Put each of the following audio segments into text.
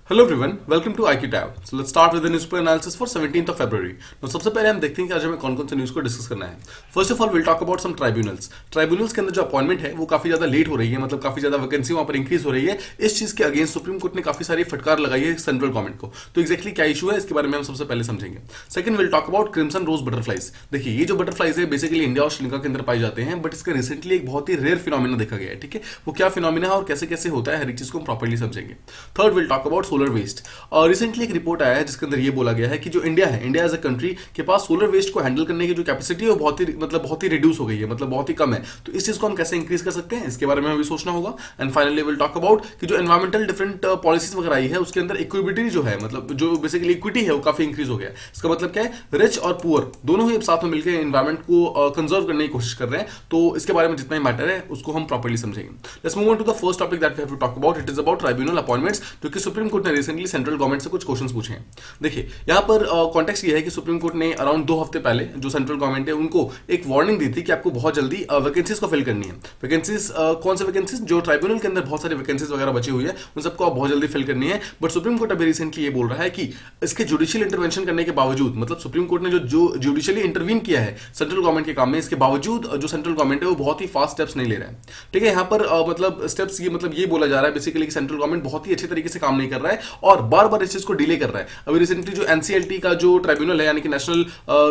Hello everyone, welcome to IQ tab. So let's start with the newspaper analysis for 17th of February. तो सबसे पहले हम देखते हैं कि आज हमें कौन कौन से न्यूज़ को डिस्कस करना है। First of all will talk about some tribunals. Tribunals के अंदर जो अपॉइंटमेंट है वो काफी ज्यादा लेट हो रही है, मतलब काफी ज्यादा वैकेंसी वहां पर इंक्रीज हो रही है। इस चीज के अगेंस्ट सुप्रीम कोर्ट ने काफी सारी फटकार लगाई है सेंट्रल गवर्नमेंट को। तो एक्जैक्टली क्या इशू है इसके बारे में हम सबसे पहले समझेंगे। Second will talk about crimson rose butterflies. देखिए ये जो बटरफ्लाइज है बेसिकली इंडिया और श्रीलंका के अंदर पाए जाते हैं, बट इसका रिसेंटली एक बहुत ही रेयर फिनोमिना देखा गया है। ठीक है, वो क्या फिनोमिना है और कैसे कैसे होता है, हर एक चीज को हम प्रॉपर्ली समझेंगे। Third will talk about solar waste. और रिसेंटली एक रिपोर्ट आया है जिसके अंदर ये बोला गया है कि जो इंडिया है, इंडिया एज अ कंट्री के पास सोलर वेस्ट को हैंडल करने की जो कैपेसिटी है वो बहुत ही रिड्यूस हो गई है, मतलब बहुत ही कम है। तो इस चीज को हम कैसे इंक्रीज कर सकते हैं इसके बारे में हमें सोचना होगा। And finally will talk about कि जो एनवायरमेंटल डिफरेंट पॉलिसीज वगैरह आई है उसके अंदर इक्विटी जो है, मतलब जो बेसिकली इक्विटी है वो काफी इंक्रीज हो गया है। इसका मतलब क्या है, रिच और पुअर दोनों ही साथ में मिलकर एनवायरमेंट को कंजर्व करने की कोशिश कर रहे हैं। तो इसके बारे में जितना ही मैटर है उसको हम प्रॉपर्ली समझेंगे। Let's move on to the first topic that we have to talk about. It is about tribunal appointments, जो कि सुप्रीम कोर्ट ने रिसेंटली सेंट्रल गवर्नमेंट से कुछ क्वेश्चंस पूछे हैं। देखिए यहाँ पर कॉन्टेक्स्ट ये है कि सुप्रीम कोर्ट ने अराउंड 2 हफ्ते पहले जो सेंट्रल गवर्नमेंट है उनको एक वार्निंग दी थी कि आपको बहुत जल्दी वैकेंसीज को फिल करनी है। वैकेंसीज कौन से वैकेंसीज, जो ट्राइब्यूनल के अंदर बहुत सारी वैकेंसीज वगैरह बची हुई है उन सबको आप बहुत जल्दी फिल करनी है। बट सुप्रीम कोर्ट अभी रिसेंटली ये बोल रहा है कि इसके जुडिशियल इंटरवेंशन करने के बावजूद, मतलब सुप्रीम कोर्ट ने जो जुडिशियली इंटरवीन किया है सेंट्रल गवर्नमेंट के काम में, इसके बावजूद जो सेंट्रल गवर्नमेंट है वो बहुत ही फास्ट स्टेप्स नहीं ले रहा है। ठीक है, यहाँ पर मतलब स्टेप्स ये बोला जा रहा है बेसिकली कि सेंट्रल गवर्नमेंट बहुत ही अच्छे तरीके से काम नहीं कर रहा है और बार बार इस चीज को डिले कर रहा है। अभी रिसेंटली जो NCLT का जो ट्राइब्यूनल है, यानी कि नेशनल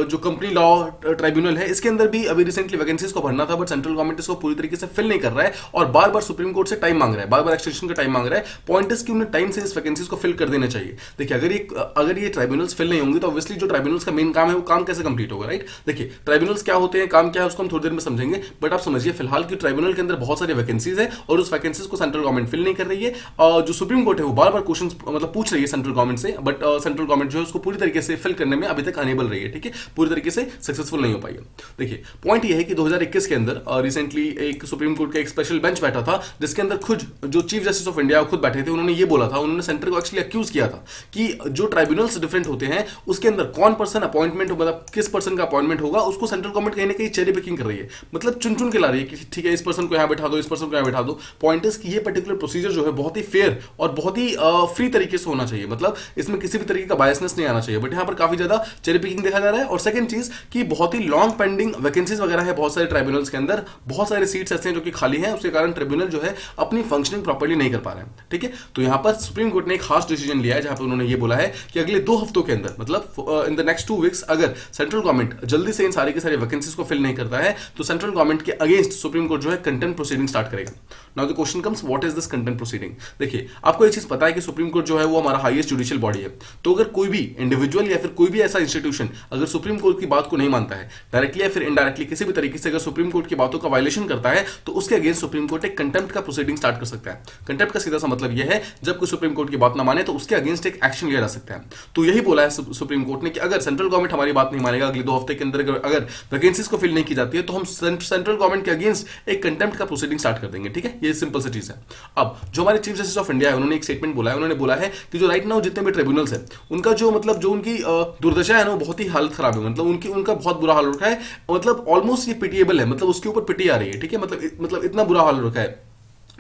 जो कंपनी लॉ ट्राइब्यूनल है, इसके अंदर भी अभी रिसेंटली वैकेंसीज को भरना था, बट सेंट्रल गवर्नमेंट इसको पूरी तरीके से फिल नहीं कर रहा है और बार बार सुप्रीम कोर्ट से टाइम मांग रहा है, बार बार एक्सटेंशन का टाइम मांग रहा है। पॉइंट इज कि उन्हें टाइम से इस वैकेंसीज को फिल कर देना चाहिए। देखिए अगर ये ट्राइब्यूनल्स फिल नहीं होंगे तो ऑब्वियसली जो ट्राइब्यूनल्स का मेन काम है वो काम कैसे कंप्लीट होगा, राइट। देखिए ट्राइब्यूनल्स क्या होते हैं, काम क्या है, उसको हम थोड़ी देर में समझेंगे। बट आप समझिए फिलहाल की ट्राइब्यूनल के अंदर बहुत सारी वैकेंसीज है और उस वैकेंसीज को सेंट्रल गवर्नमेंट फिल नहीं कर रही है। जो सुप्रीम कोर्ट है वो बार बार क्वेश्चन मतलब पूछ रही है सेंट्रल गवर्नमेंट से, बट सेंट्रल गवर्नमेंट जो है उसको पूरी तरीके से फिल करने में अभी तक अनेबल रही है। ठीक है, पूरी तरीके से सक्सेसफुल नहीं हो पाई है। देखिए पॉइंट ये है कि 2021 के अंदर रिसेंटली एक सुप्रीम कोर्ट का एक स्पेशल बेंच बैठा था जिसके अंदर खुद जो चीफ जस्टिस ऑफ इंडिया खुद बैठे थे। उन्होंने ये बोला था, उन्होंने सेंटर को एक्चुअली अक्यूज किया था कि जो ट्राइब्यूनल्स डिफरेंट होते हैं उसके अंदर कौन पर्सन अपॉइंटमेंट, मतलब किस पर्सन का अपॉइंटमेंट होगा, उसको सेंट्रल गवर्नमेंट कहीं ना कहीं चेरी पिकिंग कर रही है, मतलब चुन चुन के ला रही है कि ठीक है इस पर्सन को यहाँ बैठा दो, इस पर्सन को यहाँ बैठा दो। पॉइंट इज कि ये पर्टिकुलर प्रोसीजर जो है बहुत ही फेयर और बहुत ही फ्री तरीके से होना चाहिए, मतलब इसमें किसी भी तरीके का बायसनेस नहीं आना चाहिए। बट यहाँ पर काफी ज्यादा चेरी पिकिंग देखा जा रहा है। और सेकंड चीज कि बहुत ही लॉन्ग पेंडिंग वैकेंसीज वगैरह है बहुत सारे ट्राइब्यूनल्स के अंदर, बहुत सारे सीट्स ऐसे हैं जो कि खाली हैं, उसके कारण ट्रिब्यूनल जो है अपनी फंक्शनिंग प्रॉपर्ली नहीं कर पा रहे हैं। ठीक है, तो यहाँ पर सुप्रीम कोर्ट ने एक खास डिसीजन लिया है जहां पर उन्होंने ये बोला है कि अगले 2 हफ्तों के अंदर, मतलब इन द नेक्स्ट 2 वीक्स, अगर सेंट्रल गवर्नमेंट जल्दी से इन सारी की सारी वैकेंसीज को फिल नहीं करता है तो सेंट्रल गवर्नमेंट के अगेंस्ट सुप्रीम कोर्ट जो है कंटेम्प्ट प्रोसीडिंग स्टार्ट करेगा। Now the question comes, what is this contempt proceeding. देखिए आपको एक चीज पता है कि सुप्रीम कोर्ट जो है वो हमारा हाईएस्ट जुडिशियल बॉडी है। तो अगर कोई भी इंडिविजुअल या फिर कोई भी ऐसा इंस्टीट्यूशन अगर सुप्रीम कोर्ट की बात को नहीं मानता है, डायरेक्टली या फिर इनडायरेक्टली किसी भी तरीके से अगर सुप्रीम कोर्ट की बातों का वायलेशन करता है, तो उसके अगेंस्ट सुप्रीम कोर्ट एक कंटेम्प्ट का प्रोसीडिंग स्टार्ट कर सकता है। कंटेम्प्ट का सीधा सा मतलब यह है जब कोई सुप्रीम कोर्ट की बात ना माने तो उसके अगेंस्ट एक एक्शन लिया जा सकता है। तो यही बोला है सुप्रीम कोर्ट ने कि अगर सेंट्रल गवर्नमेंट हमारी बात नहीं मानेगा, अगले 2 हफ्ते के अंदर अगर वैकेंसीज को फिल नहीं की जाती है, तो हम सेंट्रल गवर्नमेंट के अगेंस्ट एक कंटेम्प्ट का प्रोसीडिंग स्टार्ट कर देंगे। ठीक है, ये सिंपल सी चीज है। अब जो हमारे चीफ जस्टिस ऑफ इंडिया है उन्होंने एक स्टेटमेंट बोला है, उन्होंने बोला है कि जो राइट नाउ जितने भी ट्रिब्यूनल्स है उनका जो मतलब जो उनकी दुर्दशा है ना, वो बहुत ही हालत खराब है, मतलब उनका बहुत बुरा हाल हो रखा है, मतलब ऑलमोस्ट ये पिटिएबल है, मतलब उसके ऊपर पिटी आ रही है। ठीक है, मतलब इतना बुरा हाल हो रखा है।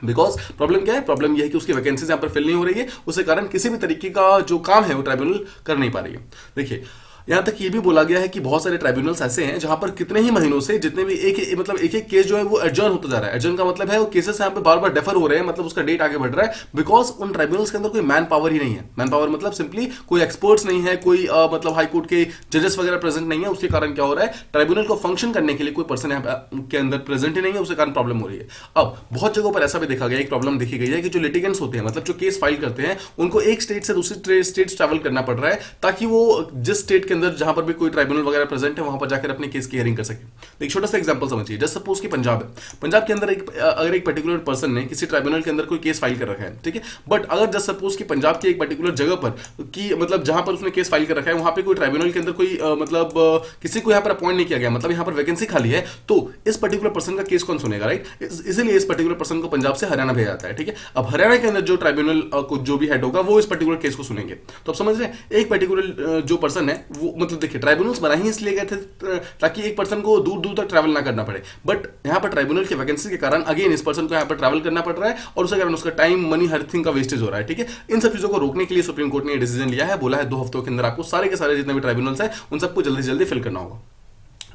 बिकॉज प्रॉब्लम क्या है, प्रॉब्लम यह है कि उसकी वैकेंसीज यहां पर फिल नहीं हो रही है, उसके कारण किसी भी तरीके का जो काम है वो ट्राइब्यूनल कर नहीं पा रही है। देखिए यहां तक ये भी बोला गया है कि बहुत सारे ट्राइब्यूनल्स ऐसे हैं जहां पर कितने ही महीनों से जितने भी एक केस जो है वो एडजर्न होता जा रहा है। एडजर्न का मतलब है वो केसेस यहां पे बार बार डेफर हो रहे हैं, मतलब उसका डेट आगे बढ़ रहा है, बिकॉज उन ट्राइब्यूनल्स के अंदर कोई मैन पावर ही नहीं है। मैन पावर मतलब सिंपली कोई एक्सपर्ट्स नहीं है, कोई मतलब हाईकोर्ट के जजेस वगैरह प्रेजेंट नहीं है। उसके कारण क्या हो रहा है, ट्राइब्यूनल को फंक्शन करने के लिए कोई पर्सन यहाँ के अंदर प्रेजेंट ही नहीं है, उसके कारण प्रॉब्लम हो रही है। अब बहुत जगहों पर ऐसा भी देखा गया, एक प्रॉब्लम देखी गई है कि जो लिटिगेंट्स होते हैं, मतलब जो केस फाइल करते हैं, उनको एक स्टेट से दूसरी स्टेट ट्रैवल करना पड़ रहा है ताकि वो जिस स्टेट के अंदर जहां पर भी कोई ट्राइब्यूनल वगैरह प्रेजेंट है वहां पर जाकर अपने केस की हियरिंग कर सके। एक छोटा सा एग्जांपल समझिए, जस्ट सपोज कि पंजाब है, पंजाब के अंदर अगर एक पर्टिकुलर पर्सन ने किसी ट्राइब्यूनल के अंदर कोई केस फाइल कर रखा है, ठीक है, बट अगर जस्ट सपोज कि पंजाब की एक पर्टिकुलर जगह पर कि मतलब जहां पर उसने केस फाइल कर रखा है वहां पे कोई ट्राइब्यूनल के अंदर कोई मतलब किसी को यहां पर अपॉइंट नहीं किया गया, मतलब यहां पर वैकेंसी खाली है, तो इस पर्टिकुलर पर्सन का केस कौन सुनेगा, राइट। इसलिए इस पर्टिकुलर पर्सन को पंजाब से हरियाणा भेजा जाता है। ठीक है, अब हरियाणा के अंदर जो ट्राइब्यूनल को जो भी हेड होगा वो इस पर्टिकुलर केस को सुनेंगे। तो आप समझ रहे हैं, एक पर्टिकुलर जो पर्सन है मतलब देखिए ट्राइब्यूनल्स बना ही इसलिए गए थे ताकि एक पर्सन को दूर दूर तक ट्रैवल ना करना पड़े, बट यहाँ पर ट्राइब्यूनल की वैकेंसी के कारण अगेन इस पर्सन को यहाँ पर ट्रैवल करना पड़ रहा है और उसके कारण उसका टाइम, मनी, हर थिंग का वेस्टेज हो रहा है। ठीक है, इन सब चीजों को रोकने के लिए सुप्रीम कोर्ट ने ये डिसीजन लिया है, बोला है 2 हफ्तों के अंदर आपको सारे के सारे जितने भी ट्राइब्यूनल्स है उन सबको जल्दी से जल्दी फिल करना होगा।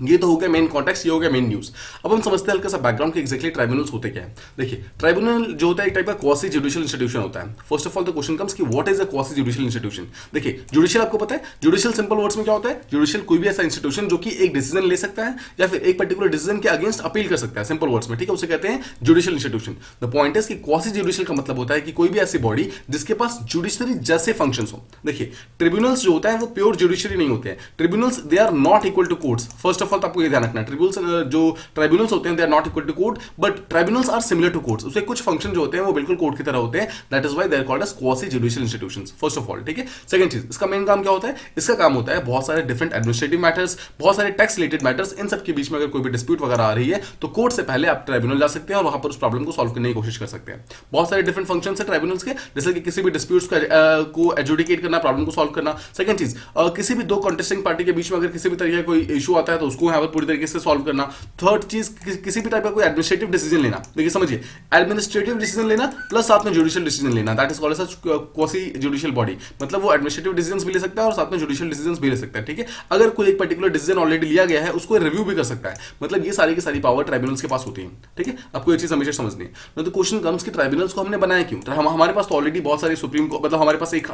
ये तो हो गया मेन कॉन्टेक्स्ट, ये हो गया मेन न्यूज। अब हम समझते हैं हल्का सा बैकग्राउंड के एक्जैक्टली ट्राइब्यूनल्स होते क्या है। देखिए ट्राइब्यूनल जो होता है एक टाइप का क्वासी जुडिशियल इंस्टीट्यूशन होता है। First of all the question comes कि what is a quasi judicial institution. देखिए जुडिशियल आपको पता है, जुडिशियल सिंपल वर्ड्स में क्या होता है, जुडिशियल कोई भी ऐसा इंस्टीट्यूशन जो कि एक डिसीजन ले सकता है या फिर एक पर्टिकुलर डिसीजन के अगेंस्ट अपील कर सकता है, सिंपल वर्ड्स में। ठीक है, उसे कहते हैं judicial institution. The point is कि क्वासी जुडिशियल का मतलब होता है कि कोई भी ऐसी बॉडी जिसके पास जुडिशरी जैसे फंक्शंस हो। देखिए ट्रिब्यूनल्स जो होता है वो प्योर जुडिशरी नहीं होते हैं। Tribunals they are not equal to courts. First of all आपको ये ध्यान रखना है, जो ट्राइब्यूनल्स होते हैं they are not equal to court, but tribunals are similar to courts. उसके कुछ फंक्शन जो होते हैं वो बिल्कुल कोर्ट की तरह होते हैं, that is why they are called as quasi judicial institutions. First of all, ठीक है। सेकंड चीज, इसका मेन काम क्या होता है, इसका काम होता है बहुत सारे डिफरेंट एडमिनिस्ट्रेटिव मैटर्स, बहुत सारे टैक्स रिलेटेड मैटर्स, इन सब के बीच में अगर कोई भी डिस्प्यूट वगैरह आ रही है तो कोर्ट से पहले आप ट्राइब्यूनल जा सकते हैं और वहां पर उस प्रॉब्लम को सॉल्व करने की कोशिश कर सकते हैं। बहुत सारे डिफरेंट फंक्शंस है ट्राइब्यूनल्स के, जैसे कि किसी भी डिस्प्यूट्स को एजुडिकेट करना, प्रॉब्लम को सॉल्व करना। सेकंड चीज, किसी भी 2 कॉन्टेस्टिंग पार्टी के बीच में अगर किसी भी तरीके का कोई इशू आता है तो उसको यहाँ पर पूरी तरीके से सॉल्व करना। थर्ड चीज, किसी भी टाइप का कोई एडमिनिस्ट्रेटिव डिसीजन लेना। देखिए समझिए, एडमिनिस्ट्रेटिव डिसीजन लेना प्लस साथ में जुडिशियल डिसीजन लेना, that is called as quasi judicial body. मतलब वो एडमिनिस्ट्रेटिव डिसीजंस भी ले सकता है और साथ में जुडिशियल डिसीजंस भी ले सकता है। ठीक है, अगर कोई एक पर्टिकुलर डिसीजन ऑलरेडी लिया गया है उसको रिव्यू भी कर सकता है। मतलब ये सारी की सारी पावर ट्राइब्यूनल्स के पास होती है। ठीक है, आपको ये चीज हमेशा समझनी है। तो क्वेश्चन कम्स कि ट्राइब्यूनल्स को हमने बनाया क्यों। हमारे पास तो ऑलरेडी बहुत सारी सुप्रीम कोर्ट, मतलब हमारे पास एक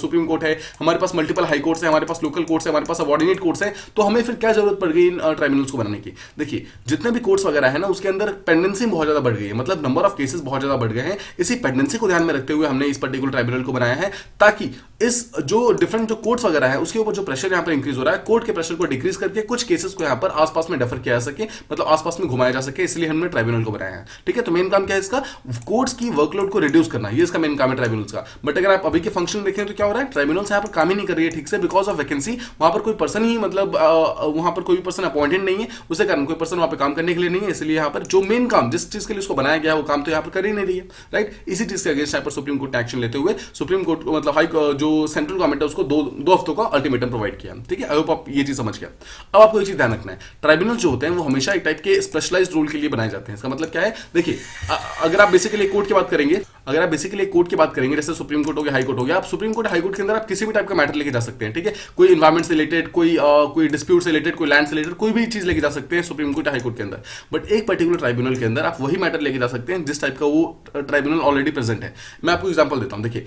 सुप्रीम कोर्ट है, हमारे पास मल्टीपल हाई कोर्ट्स है, हमारे पास लोकल कोर्ट्स है, हमारे पास सबऑर्डिनेट कोर्ट्स है, तो हमें फिर क्या जरूरत पड़ गई इन ट्राइब्यूनल्स को बनाने की। देखिए जितने भी कोर्ट्स वगैरह है ना उसके अंदर पेंडेंसी बहुत ज्यादा बढ़ गई है, मतलब नंबर ऑफ केसेस बहुत ज्यादा बढ़ गए हैं। इसी पेंडेंसी को ध्यान में रखते हुए हमने इस पर्टिकुलर ट्राइब्यूनल को बनाया है, ताकि इस जो डिफरेंट जो कोर्ट्स वगैरह है उसके ऊपर जो प्रेशर यहाँ पर इंक्रीज हो रहा है, कोर्ट के प्रेशर को डिक्रीज करके कुछ केसेस को यहाँ पर आसपास में डेफर किया जा सके, मतलब आसपास में घुमाया जा सके, इसलिए हमने ट्राइब्यूनल को बनाया है। ठीक है, तो मेन काम क्या है इसका, कोर्ट्स की वर्कलोड को रिड्यूस करना, ये इसका मेन काम है ट्राइब्यूनल्स का। बट अगर आप अभी के फंक्शन देखें तो क्या हो रहा है, ट्राइब्यूनल्स यहाँ पर काम ही नहीं कर रही है ठीक से, बिकॉज ऑफ वैकेंसी। वहां पर कोई पर्सन ही, मतलब वहां पर कोई भी पर्सन अपॉइंटेड नहीं है, उसके कारण कोई पर्सन वहां पर काम करने के लिए नहीं है, इसलिए यहाँ पर जो मेन काम जिस चीज के लिए उसको बनाया गया वो काम तो यहाँ पर कर ही नहीं रही है। राइट, इसी चीज के अगेंस्ट यहाँ पर सुप्रीम कोर्ट ने एक्शन लेते हुए सुप्रीम कोर्ट मतलब हाई जो सेंट्रल गवर्नमेंट है उसको दो हफ्तों का अल्टीमेटम प्रोवाइड किया। ठीक है, आई होप आप ये चीज समझ गया। अब आपको एक चीज ध्यान रखना है, ट्राइब्यूनल जो होते हैं वो हमेशा एक टाइप के स्पेशलाइज्ड रूल के लिए बनाए जाते हैं। इसका मतलब क्या है, देखिए अगर आप बेसिकली कोर्ट की बात करेंगे, जैसे सुप्रीम कोर्ट हो गया, हाई कोर्ट हो गया, आप सुप्रीम कोर्ट हाई कोर्ट के अंदर आप किसी भी टाइप का मैटर लेके जा सकते हैं। ठीक है, कोई एनवायरमेंट से रिलेटेड, कोई डिस्प्यूट से रिलेटेड, कोई लैंड से रिलेटेड, कोई भी चीज लेके जा सकते हैं सुप्रीम कोर्ट हाई कोर्ट के अंदर। बट एक पर्टिकुलर ट्राइब्यूनल के अंदर आप वही मैटर लेके जा सकते हैं जिस टाइप का वो ट्राइब्यूनल ऑलरेडी प्रेजेंट है। मैं आपको एग्जांपल देता हूं। देखिए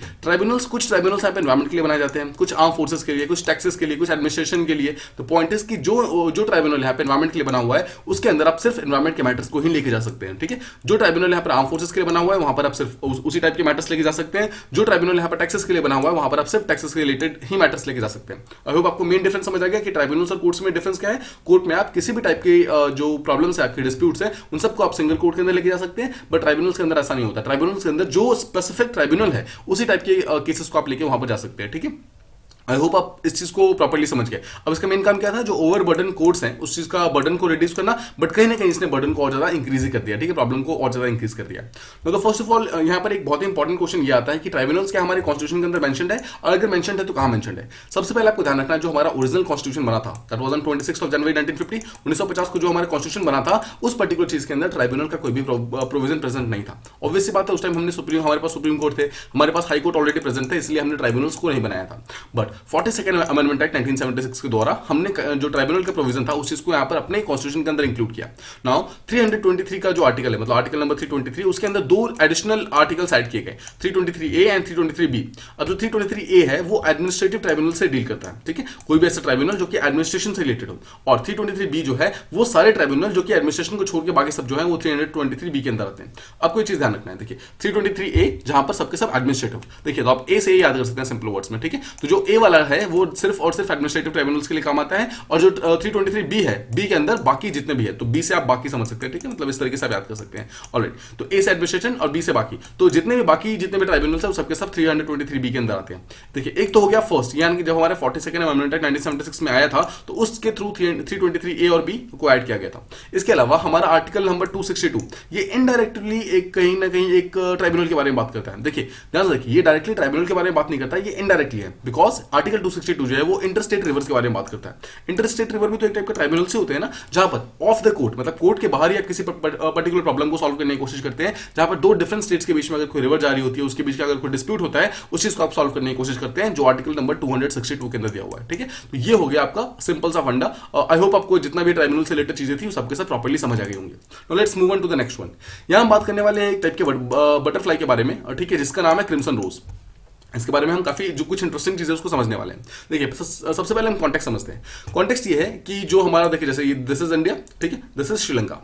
कुछ ट्राइब्यूनल्स यहाँ पे एनवायरमेंट के लिए बनाए जाते हैं, कुछ आर्म फोर्सेस के लिए, कुछ टैक्सेस के लिए, कुछ एडमिनिस्ट्रेशन के लिए। तो पॉइंट इज कि जो ट्राइब्यूनल यहाँ पे एनवायरमेंट के लिए बना हुआ है उसके अंदर आप सिर्फ एनवायरमेंट के मैटर्स को ही लेके जा सकते हैं। ठीक है, जो ट्राइब्यूनल यहाँ पर आर्म फोर्सेस के लिए बना हुआ है वहां पर आप सिर्फ उसी टाइप के मैटर्स लेके जा सकते हैं। जो ट्राइब्यूनल यहाँ पर टैक्सेस के लिए बना हुआ है वहां पर आप सिर्फ टैक्सेस के रिलेटेड ही मैटर्स लेके जा सकते हैं। आई होप आपको मेन डिफरेंस समझ आ गया कि ट्राइब्यूनल्स और कोर्ट्स में डिफरेंस क्या है। कोर्ट में आप किसी भी टाइप के जो प्रॉब्लम्स है, आपके डिस्प्यूट्स है, उन सबको आप सिंगल कोर्ट के अंदर लेके जा सकते हैं। बट ट्राइब्यूनल्स के अंदर ऐसा नहीं होता। ट्राइब्यूनल्स के अंदर जो स्पेसिफिक ट्राइब्यूनल है उसी टाइप के केसेस को आप लेके वहां पर जा सकते हैं। ठीक है, आई होप आप इस चीज को प्रॉपर्ली समझ गए। अब इसका मेन काम क्या था, जो ओवर बर्डन कोर्ट्स हैं उस चीज का बर्डन को रिड्यूस करना, बट कहीं ना कहीं इसने बर्डन को और ज्यादा इंक्रीज कर दिया। ठीक है, प्रॉब्लम को और ज्यादा इंक्रीज कर दिया। तो फर्स्ट ऑफ ऑल यहाँ पर एक बहुत ही इंपॉर्टेंट क्वेश्चन ये आता है कि ट्राइब्यूनल्स क्या हमारे कॉन्स्टिट्यूशन के अंदर मेंशन्ड है, और अगर मेंशन्ड है तो कहां मेंशन्ड है। सबसे पहले आपको ध्यान रखना है जो हमारा ओरिजिनल कॉन्स्टिट्यूशन बना था, दैट वाज ऑन 26 जनवरी 1950 1950 को जो हमारा कॉन्स्टिट्यूशन बना था, उस पर्टिकुलर चीज के अंदर ट्राइब्यूनल का कोई भी प्रोविजन प्रेजेंट नहीं था। ऑब्वियस सी बात है, उस टाइम हमारे पास सुप्रीम कोर्ट थे, हमारे पास हाई कोर्ट ऑलरेडी प्रेजेंट थे, इसलिए हमने ट्राइब्यूनल्स को नहीं बनाया था। बट 42nd अमेंडमेंट एक्ट 1976 के द्वारा हमने जो ट्राइब्यूनल का प्रोविजन था उस चीज को यहां पर अपने कॉन्स्टिट्यूशन के अंदर इंक्लूड किया। नाउ 323 का जो आर्टिकल है, मतलब आर्टिकल नंबर 323, उसके अंदर 2 एडिशनल आर्टिकल्स ऐड किए गए, 323A एंड 323B। अब जो 323A है वो एडमिनिस्ट्रेटिव ट्राइब्यूनल से डील करता है। ठीक है, कोई भी ऐसा ट्राइब्यूनल जो कि एडमिनिस्ट्रेशन से रिलेटेड हो, और 323B जो है वो सारे ट्राइब्यूनल जो कि एडमिनिस्ट्रेशन को छोड़ के बाकी सब जो है वो 323B के अंदर आते हैं। आपको ये चीज ध्यान रखना है। देखिए 323A जहां पर सबके सब एडमिनिस्ट्रेटिव, देखिए तो आप ए से याद कर सकते हैं सिंपल वर्ड्स में। ठीक है, तो जो ए वाला है वो सिर्फ और सिर्फ एडमिनिस्ट्रेटिव ट्राइब्यूनल्स के लिए काम आता है, और जो 323B है, बी के अंदर बाकी जितने भी है, तो बी से आप बाकी समझ सकते हैं। ठीक है, मतलब इस तरीके से आप याद कर सकते हैं। ऑलराइट, तो ए से एडमिनिस्ट्रेशन और बी से बाकी, तो जितने भी ट्राइब्यूनल्स है वो सबके सब 323B के अंदर आते हैं। देखिए एक तो हो गया फर्स्ट, यानी कि जब हमारे 42nd अमेंडमेंट एक्ट 1976 में आया था तो उसके थ्रू 323A और B को ऐड किया गया था। इसके अलावा हमारा आर्टिकल नंबर 262 ये इनडायरेक्टली एक कहीं ना कहीं एक ट्राइब्यूनल के बारे में बात करता है। देखिए ध्यान से देखिए, ये डायरेक्टली ट्राइब्यूनल के बारे में बात नहीं करता, ये इनडायरेक्टली है, बिकॉज आर्टिकल 262 जो है वो इंटरस्टेट रिवर्स के बारे में बात करता है। इंटरस्टेट रिवर भी तो एक टाइप का ट्राइब्यूनल से होते हैं ना, जहां पर ऑफ द कोर्ट मतलब कोर्ट के बाहर ही आप किसी पर्टिकुलर प्रॉब्लम को सॉल्व करने की कोशिश करते हैं, जहां पर दो डिफरेंट स्टेट्स के बीच में अगर कोई रिवर जारी होती है, उसके बीच का अगर कोई डिस्प्यूट होता है, उस चीज को आप सॉल्व करने की कोशिश करते हैं, जो आर्टिकल नंबर 262 के अंदर दिया हुआ है। ठीक है, तो ये हो गया आपका सिंपल सा फंडा। आई होप आपको जितना भी ट्राइब्यूनल से रिलेटेड चीजें थी वो सबके साथ प्रॉपर्ली समझ आ गई होंगी। Now let's move on to the next one. यहां हम बात करने वाले हैं एक टाइप के बटरफ्लाई के बारे में, ठीक है, जिसका नाम है क्रिम्सन रोज। इसके बारे में हम काफी जो कुछ इंटरेस्टिंग चीजें उसको समझने वाले हैं। देखिए सबसे पहले हम कॉन्टेक्स्ट समझते हैं। कॉन्टेक्स्ट ये है कि जो हमारा देखिए जैसे ये दिस इज इंडिया, ठीक है, this is Sri Lanka.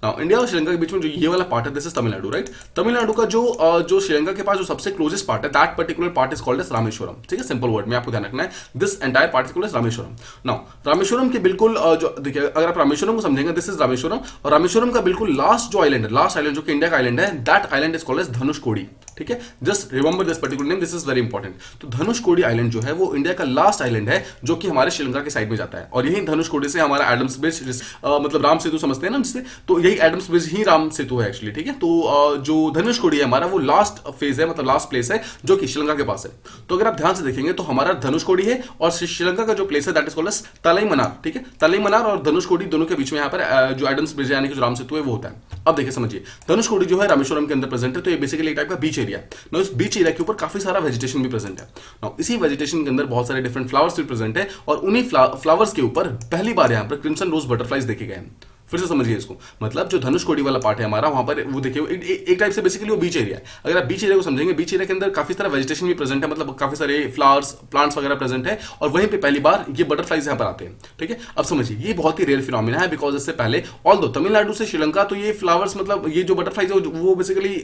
Now India और श्रीलंका के बीच में जो ये वाला पार्ट है this is Tamil Nadu, right. Tamil Nadu का जो श्रीलंका के पास जो सबसे क्लोजेस्ट पार्ट है that particular part is called as Rameswaram. ठीक है, सिंपल वर्ड में आपको ध्यान रखना है, this entire part is called as Rameswaram. Now Rameswaram के बिल्कुल जो देखिए अगर आप रामेश्वरम को समझेंगे, दिस इज रामेश्वरम, और रामेश्वरम का बिल्कुल लास्ट जो आइलैंड है, लास्ट आइलैंड जो कि इंडिया का आइलैंड है, that island is called as Dhanushkodi. ठीक है, just remember this particular name, this is very important. तो धनुषकोडी आइलैंड जो है वो इंडिया का लास्ट आइलैंड है जो कि हमारे श्रीलंका के साइड में जाता है, और यही धनुषकोडी से हमारा एडम्स ब्रिज मतलब राम सेतु समझते हैं ना जिससे, तो यही एडम्स ब्रिज ही राम सेतु है एक्चुअली। ठीक है, तो जो धनुषकोडी है हमारा वो लास्ट फेज है, मतलब लास्ट प्लेस है जो कि श्रीलंका के पास है। तो अगर आप ध्यान से देखेंगे तो हमारा धनुषकोडी है और श्रीलंका का जो प्लेस है दैट इज कॉल्ड एज तलैमनार। ठीक है, तलैमनार और धनुषकोडी दोनों के बीच में यहाँ पर जो एडम्स ब्रिज यानी कि जो राम सेतु है वो होता है। अब देखिए समझिए, धनुषकोडी जो है रामेश्वरम के अंदर प्रेजेंट है, तो ये बेसिकली एक टाइप का बीच एरिया है। ना इस बीच एरिया के ऊपर काफी सारा वेजिटेशन भी प्रेजेंट है। ना इसी वेजिटेशन के अंदर बहुत सारे डिफरेंट फ्लावर्स भी प्रेजेंट है, और उन्हीं फ्लावर्स के ऊपर पहली बार यहाँ पर क्रिम्सन रोज बटरफ्लाइज देखे गए हैं। फिर से समझिए इसको, मतलब जो धनुषकोडी वाला पार्ट है हमारा, वहां पर वो देखिए एक टाइप से बेसिकली वो बीच एरिया है। अगर आप बीच एरिया को समझेंगे, बीच एरिया के अंदर काफी सारा वेजिटेशन भी प्रेजेंट है, मतलब काफी सारे फ्लावर्स प्लांट्स वगैरह प्रेजेंट है, और वहीं पे पहली बार ये बटरफ्लाइज यहाँ पर आते हैं। ठीक है, अब समझिए ये बहुत ही रेयर फिनोमिना है, बिकॉज इससे पहले ऑल्दो तमिलनाडु से श्रीलंका तो ये फ्लावर्स मतलब ये जो बटरफ्लाइज है वो बेसिकली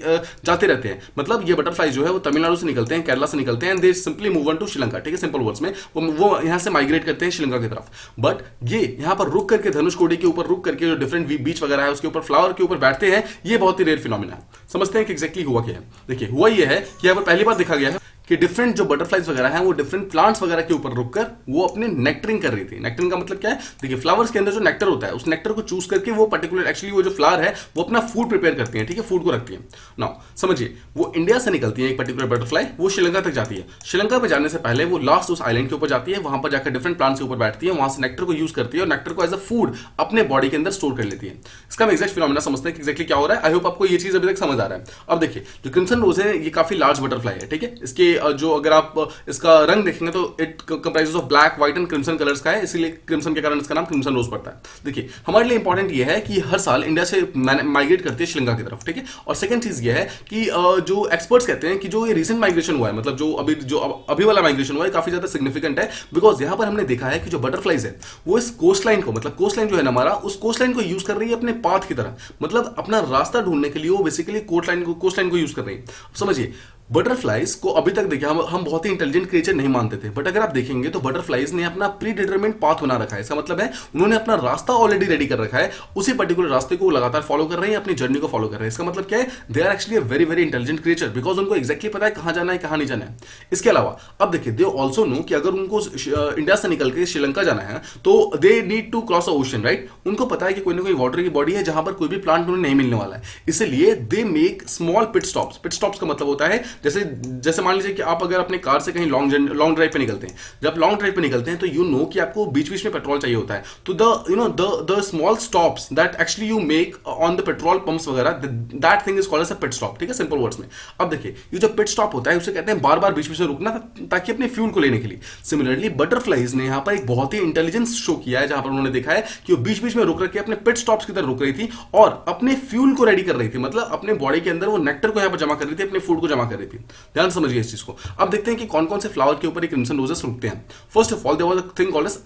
जाते रहते हैं, मतलब ये बटरफ्लाइज जो है वो तमिलनाडु से निकलते हैं, केरला से निकलते हैं, and they simply move on to Sri Lanka. ठीक है, सिंपल वर्ड्स में वो यहाँ से माइग्रेट करते हैं श्रीलंका की तरफ, बट ये यहाँ पर रुक करके धनुषकोडी के ऊपर रुक करके जो डिफरेंट बीच वगैरह है उसके ऊपर फ्लावर के ऊपर बैठते हैं, ये बहुत ही रेयर फिनोमिना है। समझते हैं कि एग्जैक्टली हुआ क्या है। देखिए हुआ ये है कि यहाँ पर पहली बार देखा गया है कि डिफरेंट जो बटरफ्लाइज वगैरह हैं वो डिफरेंट प्लांट्स वगैरह के ऊपर रुककर वो अपने नेक्टरिंग कर रही थी। नेक्टरिंग का मतलब क्या है, देखिए फ्लावर्स के अंदर जो नेक्टर होता है उस नेक्टर को चूज करके वो पर्टिकुलर एक्चुअली वो जो फ्लावर है वो अपना फूड प्रिपेयर करती है। ठीक है, फूड को रखती है। नाउ समझिए, वो इंडिया से निकलती है एक पर्टिकुलर बटरफ्लाई, वो श्रीलंका तक जाती है। श्रीलंका में जाने से पहले वो लास्ट उस आइलैंड के ऊपर जाती है, वहां पर जाकर डिफरेंट प्लांट्स के ऊपर बैठती है, वहां से नेक्टर को यूज करती है और नेक्टर को एज अ फूड अपने बॉडी के अंदर स्टोर कर लेती है। इसका हम एग्जैक्ट फिनोमिना समझते हैं कि एग्जैक्टली क्या हो रहा है। आई होप आपको ये चीज अभी तक समझ आ रहा है। अब देखिए जो क्रिम्सन रोज है ये काफी लार्ज बटरफ्लाई है। ठीक है, इसके जो अगर आप इसका रंग देखेंगे तो it comprises of black, white and crimson colours का है, इसीलिए क्रिम्सन के कारण इसका नाम क्रिम्सन रोज पड़ता है। देखिए हमारे लिए इंपॉर्टेंट ये है कि हर साल इंडिया से माइग्रेट करती है श्रीलंका की तरफ। ठीक है, और सेकंड चीज ये है कि जो एक्सपर्ट्स कहते हैं कि जो ये रिसेंट माइग्रेशन हुआ है, मतलब जो अभी वाला माइग्रेशन हुआ है काफी ज्यादा सिग्निफिकेंट है, बिकॉज यहां पर हमने देखा है कि जो बटरफ्लाइज है वो इस कोस्ट लाइन को, मतलब कोस्ट लाइन जो है ना हमारा, उस कोस्ट लाइन को यूज कर रही है अपने पाथ की तरह, मतलब अपना रास्ता ढूंढने के लिए वो बेसिकली कोस्ट लाइन को यूज कर रही है। समझिए बटरफ्लाइज को अभी तक देखिए हम बहुत ही इंटेलिजेंट क्रिएचर नहीं मानते थे, बट अगर आप देखेंगे तो बटरफ्लाइज ने अपना प्री डिटरमिन्ड पाथ बना रखा है। इसका मतलब है उन्होंने अपना रास्ता ऑलरेडी रेडी कर रखा है, उसी पर्टिकुलर रास्ते को लगातार फॉलो कर रहे हैं, अपनी जर्नी को फॉलो कर रहे हैं। इसका मतलब क्या है, they are actually a very very intelligent creature, because उनको एक्जैक्टली पता है कहां जाना है कहां नहीं जाना है। इसके अलावा अब देखिए दे ऑल्सो नो कि अगर उनको इंडिया से निकल के श्रीलंका जाना है तो they need to cross a ocean, right. उनको पता है कि कोई ना कोई वाटर की बॉडी है जहां पर कोई भी प्लांट उन्हें नहीं मिलने वाला है, इसलिए they make small pit stops. Pit stops का मतलब होता है जैसे मान लीजिए कि आप अगर अपने कार से कहीं लॉन्ग ड्राइव पे निकलते हैं, जब लॉन्ग ड्राइव पे निकलते हैं तो यू नो कि आपको बीच बीच में पेट्रोल चाहिए होता है, तो the small stops that actually you make on the petrol pumps वगैरह, that thing is called as a pit stop. ठीक है, सिंपल वर्ड्स में। अब देखिए ये जो पिट स्टॉप होता है उसे कहते हैं बार बार बीच बीच में रुकना ताकि अपने फ्यूल को लेने के लिए। सिमिलरली बटरफ्लाइज ने यहाँ पर एक बहुत ही इंटेलिजेंस शो किया है, जहां पर उन्होंने देखा है कि वो बीच बीच में रुक रखे अपने पिट स्टॉप्स की तरह रुक रही थी और अपने फ्यूल को रेडी कर रही थी, मतलब अपने बॉडी के अंदर वो नेक्टर को यहाँ पर जमा कर रही थी, अपने फूड को जमा कर रही थी। ध्यान समझिए इस चीज को। अब देखते हैं कि कौन कौन से फ्लावर के ऊपर क्रिम्सन रोजेस रुकते हैं। First of all there was a thing called as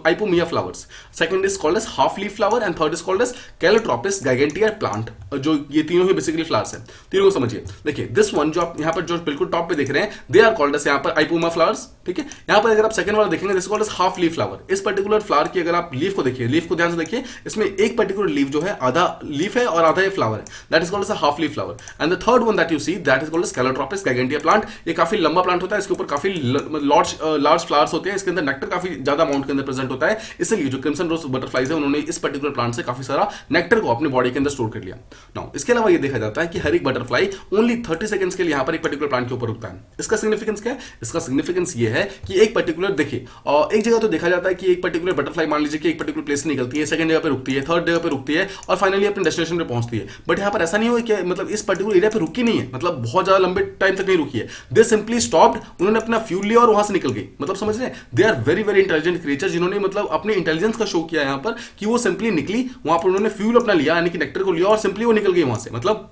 ipomoea flowers, second is called as half leaf flower and third is called as calotropis gigantea plant. जो ये तीनों ही बेसिकली फ्लावर्स हैं, तीनों को समझिए। देखिए दिस वन जो आप यहाँ पर जो बिल्कुल टॉप पे देख रहे हैं, दे आर कॉल्ड एज यहाँ पर आइपोमिया फ्लावर्स। ठीक है, यहाँ पर अगर आप सेकंड वाला देखेंगे this called as half leaf flower. इस पर्टिकुलर फ्लावर की अगर आप लीफ को देखिए, लीफ को ध्यान से देखिए, इसमें एक पर्टिकुलर लीफ जो है आधा लीफ है और आधा ये फ्लावर है, that is called as a half leaf flower. And the third one that you see that is called as calotropis gigantea plant. ये काफी लंबा प्लांट होता है, इसके ऊपर काफी लार्ज फ्लावर्स होते हैं, इसके अंदर नेक्टर काफी ज्यादा अमाउंट के अंदर प्रेजेंट होता है, इसलिए जो क्रिम्सन रोज बटरफ्लाइज है उन्होंने इस पर्टिकुलर प्लांट से काफी सारा नेक्टर को अपने बॉडी के अंदर स्टोर कर लिया। नाउ इसके अलावा ये देखा जाता है कि हर एक बटरफ्लाई ओनली 30 सेकंड्स के लिए यहाँ पर एक पर्टिकुलर प्लांट के ऊपर रुकता है। इसका सिग्निफिकेंस क्या है? इसका सिग्निफिकेंस ये है है कि एक पर्टिकुलर देखिए एक जगह तो देखा जाता है कि एक पर्टिकुलर बटरफ्लाई मान लीजिए कि एक पर्टिकुलर प्लेस से निकलती है, सेकंड जगह पे रुकती है, थर्ड जगह पे रुकती है और फाइनली अपने डेस्टिनेशन पे पहुंचती है। बट यहाँ पर ऐसा नहीं हुआ कि मतलब इस पर्टिकुलर एरिया पे रुकी नहीं है, मतलब बहुत ज्यादा लंबे टाइम तक नहीं रुकी है। दे सिंपली स्टॉप्ड, उन्होंने अपना फ्यूल लिया और वहां से निकल गई। मतलब समझ रहे हैं, they are very very intelligent creature, जिन्होंने मतलब अपने इंटेलिजेंस का शो किया यहाँ पर कि वो सिंपली निकली, वहां पर उन्होंने फ्यूल अपना लिया यानी कि नेक्टर को लिया और सिंपली वो निकल गई वहां से। मतलब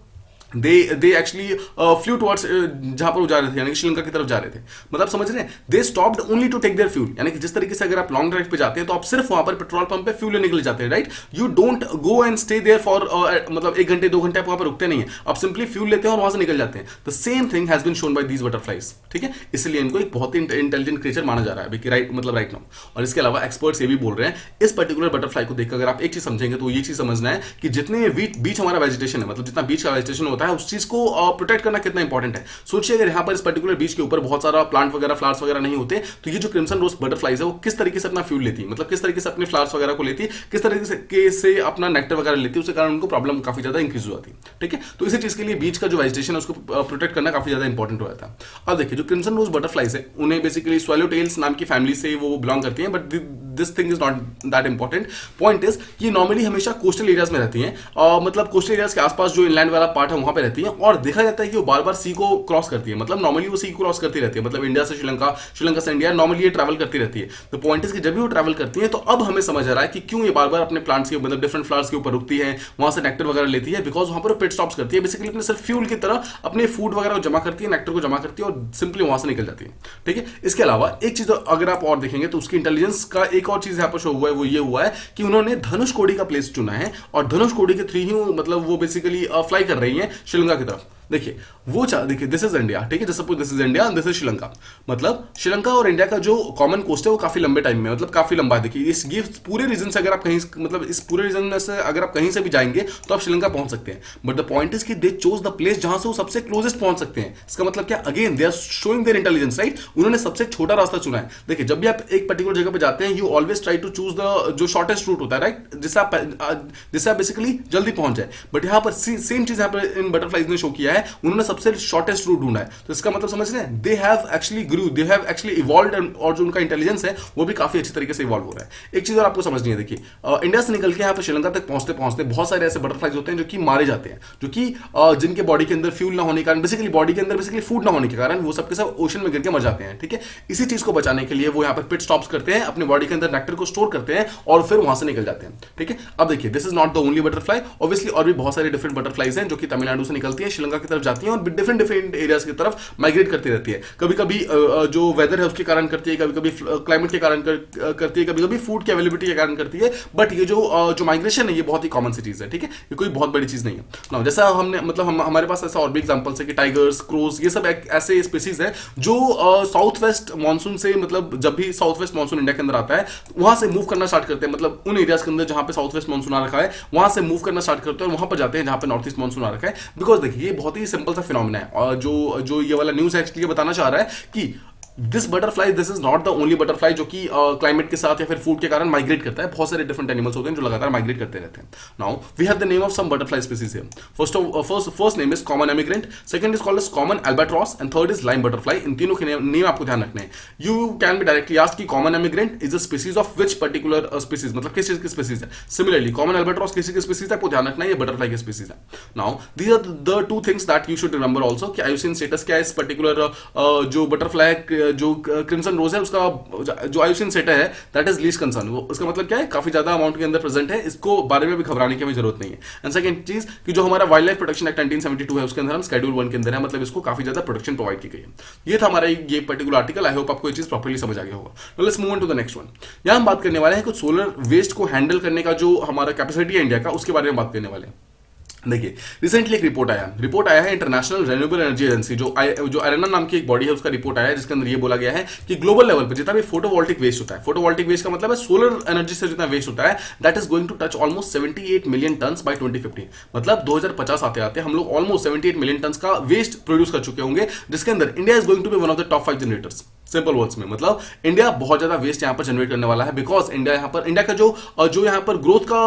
दे एक्चुअली फ्लू टुवर्ड्स जहां पर वो जा रहे थे यानी कि श्रीलंका की तरफ जा रहे थे। मतलब समझ रहे हैं, they stopped only to take their fuel, यानी कि जिस तरीके से अगर आप लॉन्ग ड्राइव पे जाते हैं तो आप सिर्फ वहां पर पेट्रोल पंप पे फ्यूल लेने के लिए जाते हैं, right. You don't go and stay there for मतलब 1 घंटे 2 घंटे आप वहां पर रुकते नहीं है, आप सिंपली फ्यूल लेते हैं और वहां से निकल जाते हैं। The same thing has been shown by these butterflies, ठीक है। इसलिए इनको एक बहुत ही इंटेलिजेंट क्रिएचर माना जा रहा है राइट, मतलब राइट नाउ। और इसके अलावा एक्सपर्ट्स ये भी बोल रहे हैं इस पर्टिकुलर बटरफ्लाई को देखकर अगर आप एक चीज समझेंगे तो ये चीज समझना है कि जितने बीच हमारा वेजिटेशन है, मतलब जितना बीच का वेजिटेशन होता है उस चीज को प्रोटेक्ट करना कितना इंपॉर्टेंट है। सोचिए अगर यहां पर इस पर्टिकुलर बीच के ऊपर बहुत सारा प्लांट वगैरह फ्लावर्स वगैरह नहीं होते तो ये जो क्रिम्सन रोज बटरफ्लाइज है वो किस तरीके से अपना फ्यूल लेती है, मतलब किस तरीके से अपने फ्लावर्स वगैरह को लेती है, किस तरीके से अपना नेक्टर वगैरह लेती है, उसके कारण उनको प्रॉब्लम काफी ज्यादा इंक्रीज हो जाती है, ठीक है। तो इसी चीज के लिए बीच का जो वेजिटेशन है उसको प्रोटेक्ट करना काफी ज्यादा इंपॉर्टेंट हो जाता है। अब देखिए जो क्रिम्सन रोज बटरफ्लाइज है उन्हें बेसिकली स्वैलोटेल्स नाम की फैमिली से वो बिलोंग करती हैं, but this thing is not that important. Point is ये नॉर्मली हमेशा कोस्टल एरियाज में रहती हैं, मतलब कोस्टल एरियाज के आसपास जो इनलैंड वाला पार्ट है वहां पे रहती हैं और देखा जाता है कि वो बार बार सी को क्रॉस करती है, मतलब नॉर्मली वो सी को क्रॉस करती रहती है, मतलब इंडिया से श्रीलंका, श्रीलंका से इंडिया, नॉर्मली ये ट्रैवल करती रहती है। तो पॉइंट इज कि जब भी वो ट्रैवल करती है तो अब हमें समझ आ रहा है कि क्यों ये बार बार अपने प्लांट्स के मतलब डिफरेंट फ्लावर्स के ऊपर रुकती है, वहां से नेक्टर वगैरह लेती है, बिकॉज वहां पर पिट स्टॉप्स करती है, बेसिकली अपने सिर्फ फ्यूल की तरह अपने फूड वगैरह को जमा करती है, नेक्टर को जमा करती है और सिंपली वहां से निकल जाती है, ठीक है। इसके अलावा एक चीज अगर आप और देखेंगे तो उसकी इंटेलिजेंस का एक और चीज यहाँ पर शो हुआ है, वो ये हुआ है कि उन्होंने धनुष कोडी का प्लेस चुना है और धनुष कोडी के थ्रू ही मतलब वो बेसिकली फ्लाई कर रही है श्रीलंका की तरफ। देखिए वो देखिए दिस इज इंडिया, ठीक है, जैसे suppose this is India and this is Sri Lanka, मतलब श्रीलंका और इंडिया का जो कॉमन कोस्ट है वो काफी लंबे टाइम में मतलब काफी लंबा है। देखिए इस ये पूरे रीजन से अगर आप कहीं मतलब इस पूरे रीजन में से अगर आप कहीं से भी जाएंगे तो आप श्रीलंका पहुंच सकते हैं, बट द पॉइंट इज कि दे चोज द प्लेस जहां से वो सबसे क्लोजेस्ट पहुंच सकते हैं। इसका मतलब क्या, again they are showing their intelligence, right. उन्होंने सबसे छोटा रास्ता चुना है। देखिए जब भी आप एक पर्टिकुलर जगह पे जाते हैं you always try to choose the जो शॉर्टेस्ट रूट होता है, राइट, जिससे आप बेसिकली जल्दी पहुंच जाए। बट यहाँ पर सेम चीज यहाँ पर इन बटरफ्लाइज ने शो किया है, उन्होंने सबसे शॉर्टेस्ट रूट ढूंढा है। तो इसका मतलब समझ रहे हैं, they have actually grew, they have actually evolved और जो उनका इंटेलिजेंस है वो भी काफी अच्छी तरीके से इवॉल्व हो रहा है। एक चीज और आपको समझनी है, देखिए इंडिया से निकल के यहाँ पर श्रीलंका तक पहुंचते पहुंचते बहुत सारे ऐसे बटरफ्लाइज होते हैं जो कि मारे जाते हैं, जो कि जिनके बॉडी के अंदर फ्यूल ना होने के कारण, बेसिकली बॉडी के अंदर बेसिकली फूड ना होने के कारण वो सबके सब ओशन में गिर के मर जाते हैं, ठीक है। इसी चीज को बचाने के लिए वो यहाँ पर पिट स्टॉप्स करते हैं, अपने बॉडी के अंदर नेक्टर को स्टोर करते हैं और फिर वहां से निकल जाते हैं, ठीक है। अब देखिए this is not the only butterfly, obviously और भी बहुत सारे डिफरेंट बटरफ्लाइज हैं जो कि तमिलनाडु से निकलती है, श्रीलंका की तरफ जाती है और डिफरेंट डिफरेंट एरियाज की तरफ माइग्रेट करती रहती है। कभी कभी जो वेदर है उसके कारण करती है, कभी कभी क्लाइमेट के कारण करती है, कभी कभी फूड की अवेलेबिलिटी के कारण करती है, बट ये जो माइग्रेशन है ये बहुत ही कॉमन सी चीज है, ठीक है, ये कोई बहुत बड़ी चीज नहीं है ना। जैसा हमने मतलब हमारे पास ऐसा और भी एग्जांपल्स है कि टाइगर्स, क्रोज, ये सब ऐसे स्पीसीज है जो साउथ वेस्ट मानसून से मतलब जब भी साउथ वेस्ट मानसून इंडिया के अंदर आता है वहां से मूव करना स्टार्ट करते हैं, मतलब उन एरियाज के अंदर जहां पे साउथ वेस्ट मानसून आ रखा है वहां से मूव करना स्टार्ट करते हैं और वहां पर जाते हैं जहां पे नॉर्थ ईस्ट मानसून आ रखा है। बिकॉज देखिए ये बहुत ही सिंपल सा फिनोमिना है और जो ये वाला न्यूज एक्चुअली बताना चाह रहा है कि this butterfly, this is not the only butterfly जो कि क्लाइमेट के साथ या फिर फूड के कारण माइग्रेट करता है। बहुत सारे डिफरेंट एनिमल्स होते हैं जो लगातार माइग्रेट करते रहते हैं। Now we have the name of some butterfly species here. First name is common emigrant, second is called as common albatross and third is lime butterfly. इन तीनों के नेम आपको ध्यान रखने हैं। You can be directly asked कि common emigrant is a species of which particular species, मतलब किस चीज की स्पीसीज है। सिमिलरली कॉमन एल्बाट्रॉस किसी की स्पीसीज है, आपको ध्यान रखना है ये बटरफ्लाई की स्पीसीज है। Now these are the two things that you should remember also कि आयुसीन स्टेटस क्या है इस पर्टिकुलर जो बटरफ्लाई जो क्रिम्सन रोज है उसका जो आयुसीन सेटा है दैट इज लीस्ट कंसर्न। वो उसका मतलब क्या है, काफी ज्यादा अमाउंट के अंदर प्रेजेंट है, इसको बारे में भी घबराने की हमें जरूरत नहीं है। एंड सेकंड चीज कि जो हमारा वाइल्ड लाइफ प्रोटेक्शन एक्ट 1972 है उसके अंदर हम शेड्यूल 1 के अंदर है, मतलब इसको काफी ज्यादा प्रोटेक्शन प्रोवाइड की गई है। ये था हमारा ये पर्टिकुलर आर्टिकल। आई होप आपको ये चीज प्रॉपर्ली समझ आ गया होगा। Let's move on to the next one. यहां हम बात करने वाले हैं कुछ सोलर वेस्ट को हैंडल करने का जो हमारा कैपेसिटी है इंडिया का, उसके बारे में बात करने वाले हैं। देखिए रिसेंटली एक रिपोर्ट आया है इंटरनेशनल रिन्यूएबल एनर्जी एजेंसी जो अरेना नाम की एक बॉडी है उसका रिपोर्ट आया है, जिसके अंदर ये बोला गया है कि ग्लोबल लेवल पे जितना भी फोटोवोल्टिक वेस्ट होता है, फोटोवोल्टिक वेस्ट का मतलब है सोलर एनर्जी से जितना वेस्ट होता है, that is going to touch almost 78 million tonnes by 2050। मतलब 2050 आते आते हम लोग ऑलमोस्ट 78 मिलियन टन्स का वेस्ट प्रोड्यूस कर चुके होंगे, जिसके अंदर India is going to be one of the top 5 generators. Simple words में मतलब इंडिया बहुत ज्यादा वेस्ट यहां पर जनरेट करने वाला है, बिकॉज इंडिया का जो यहां पर ग्रोथ का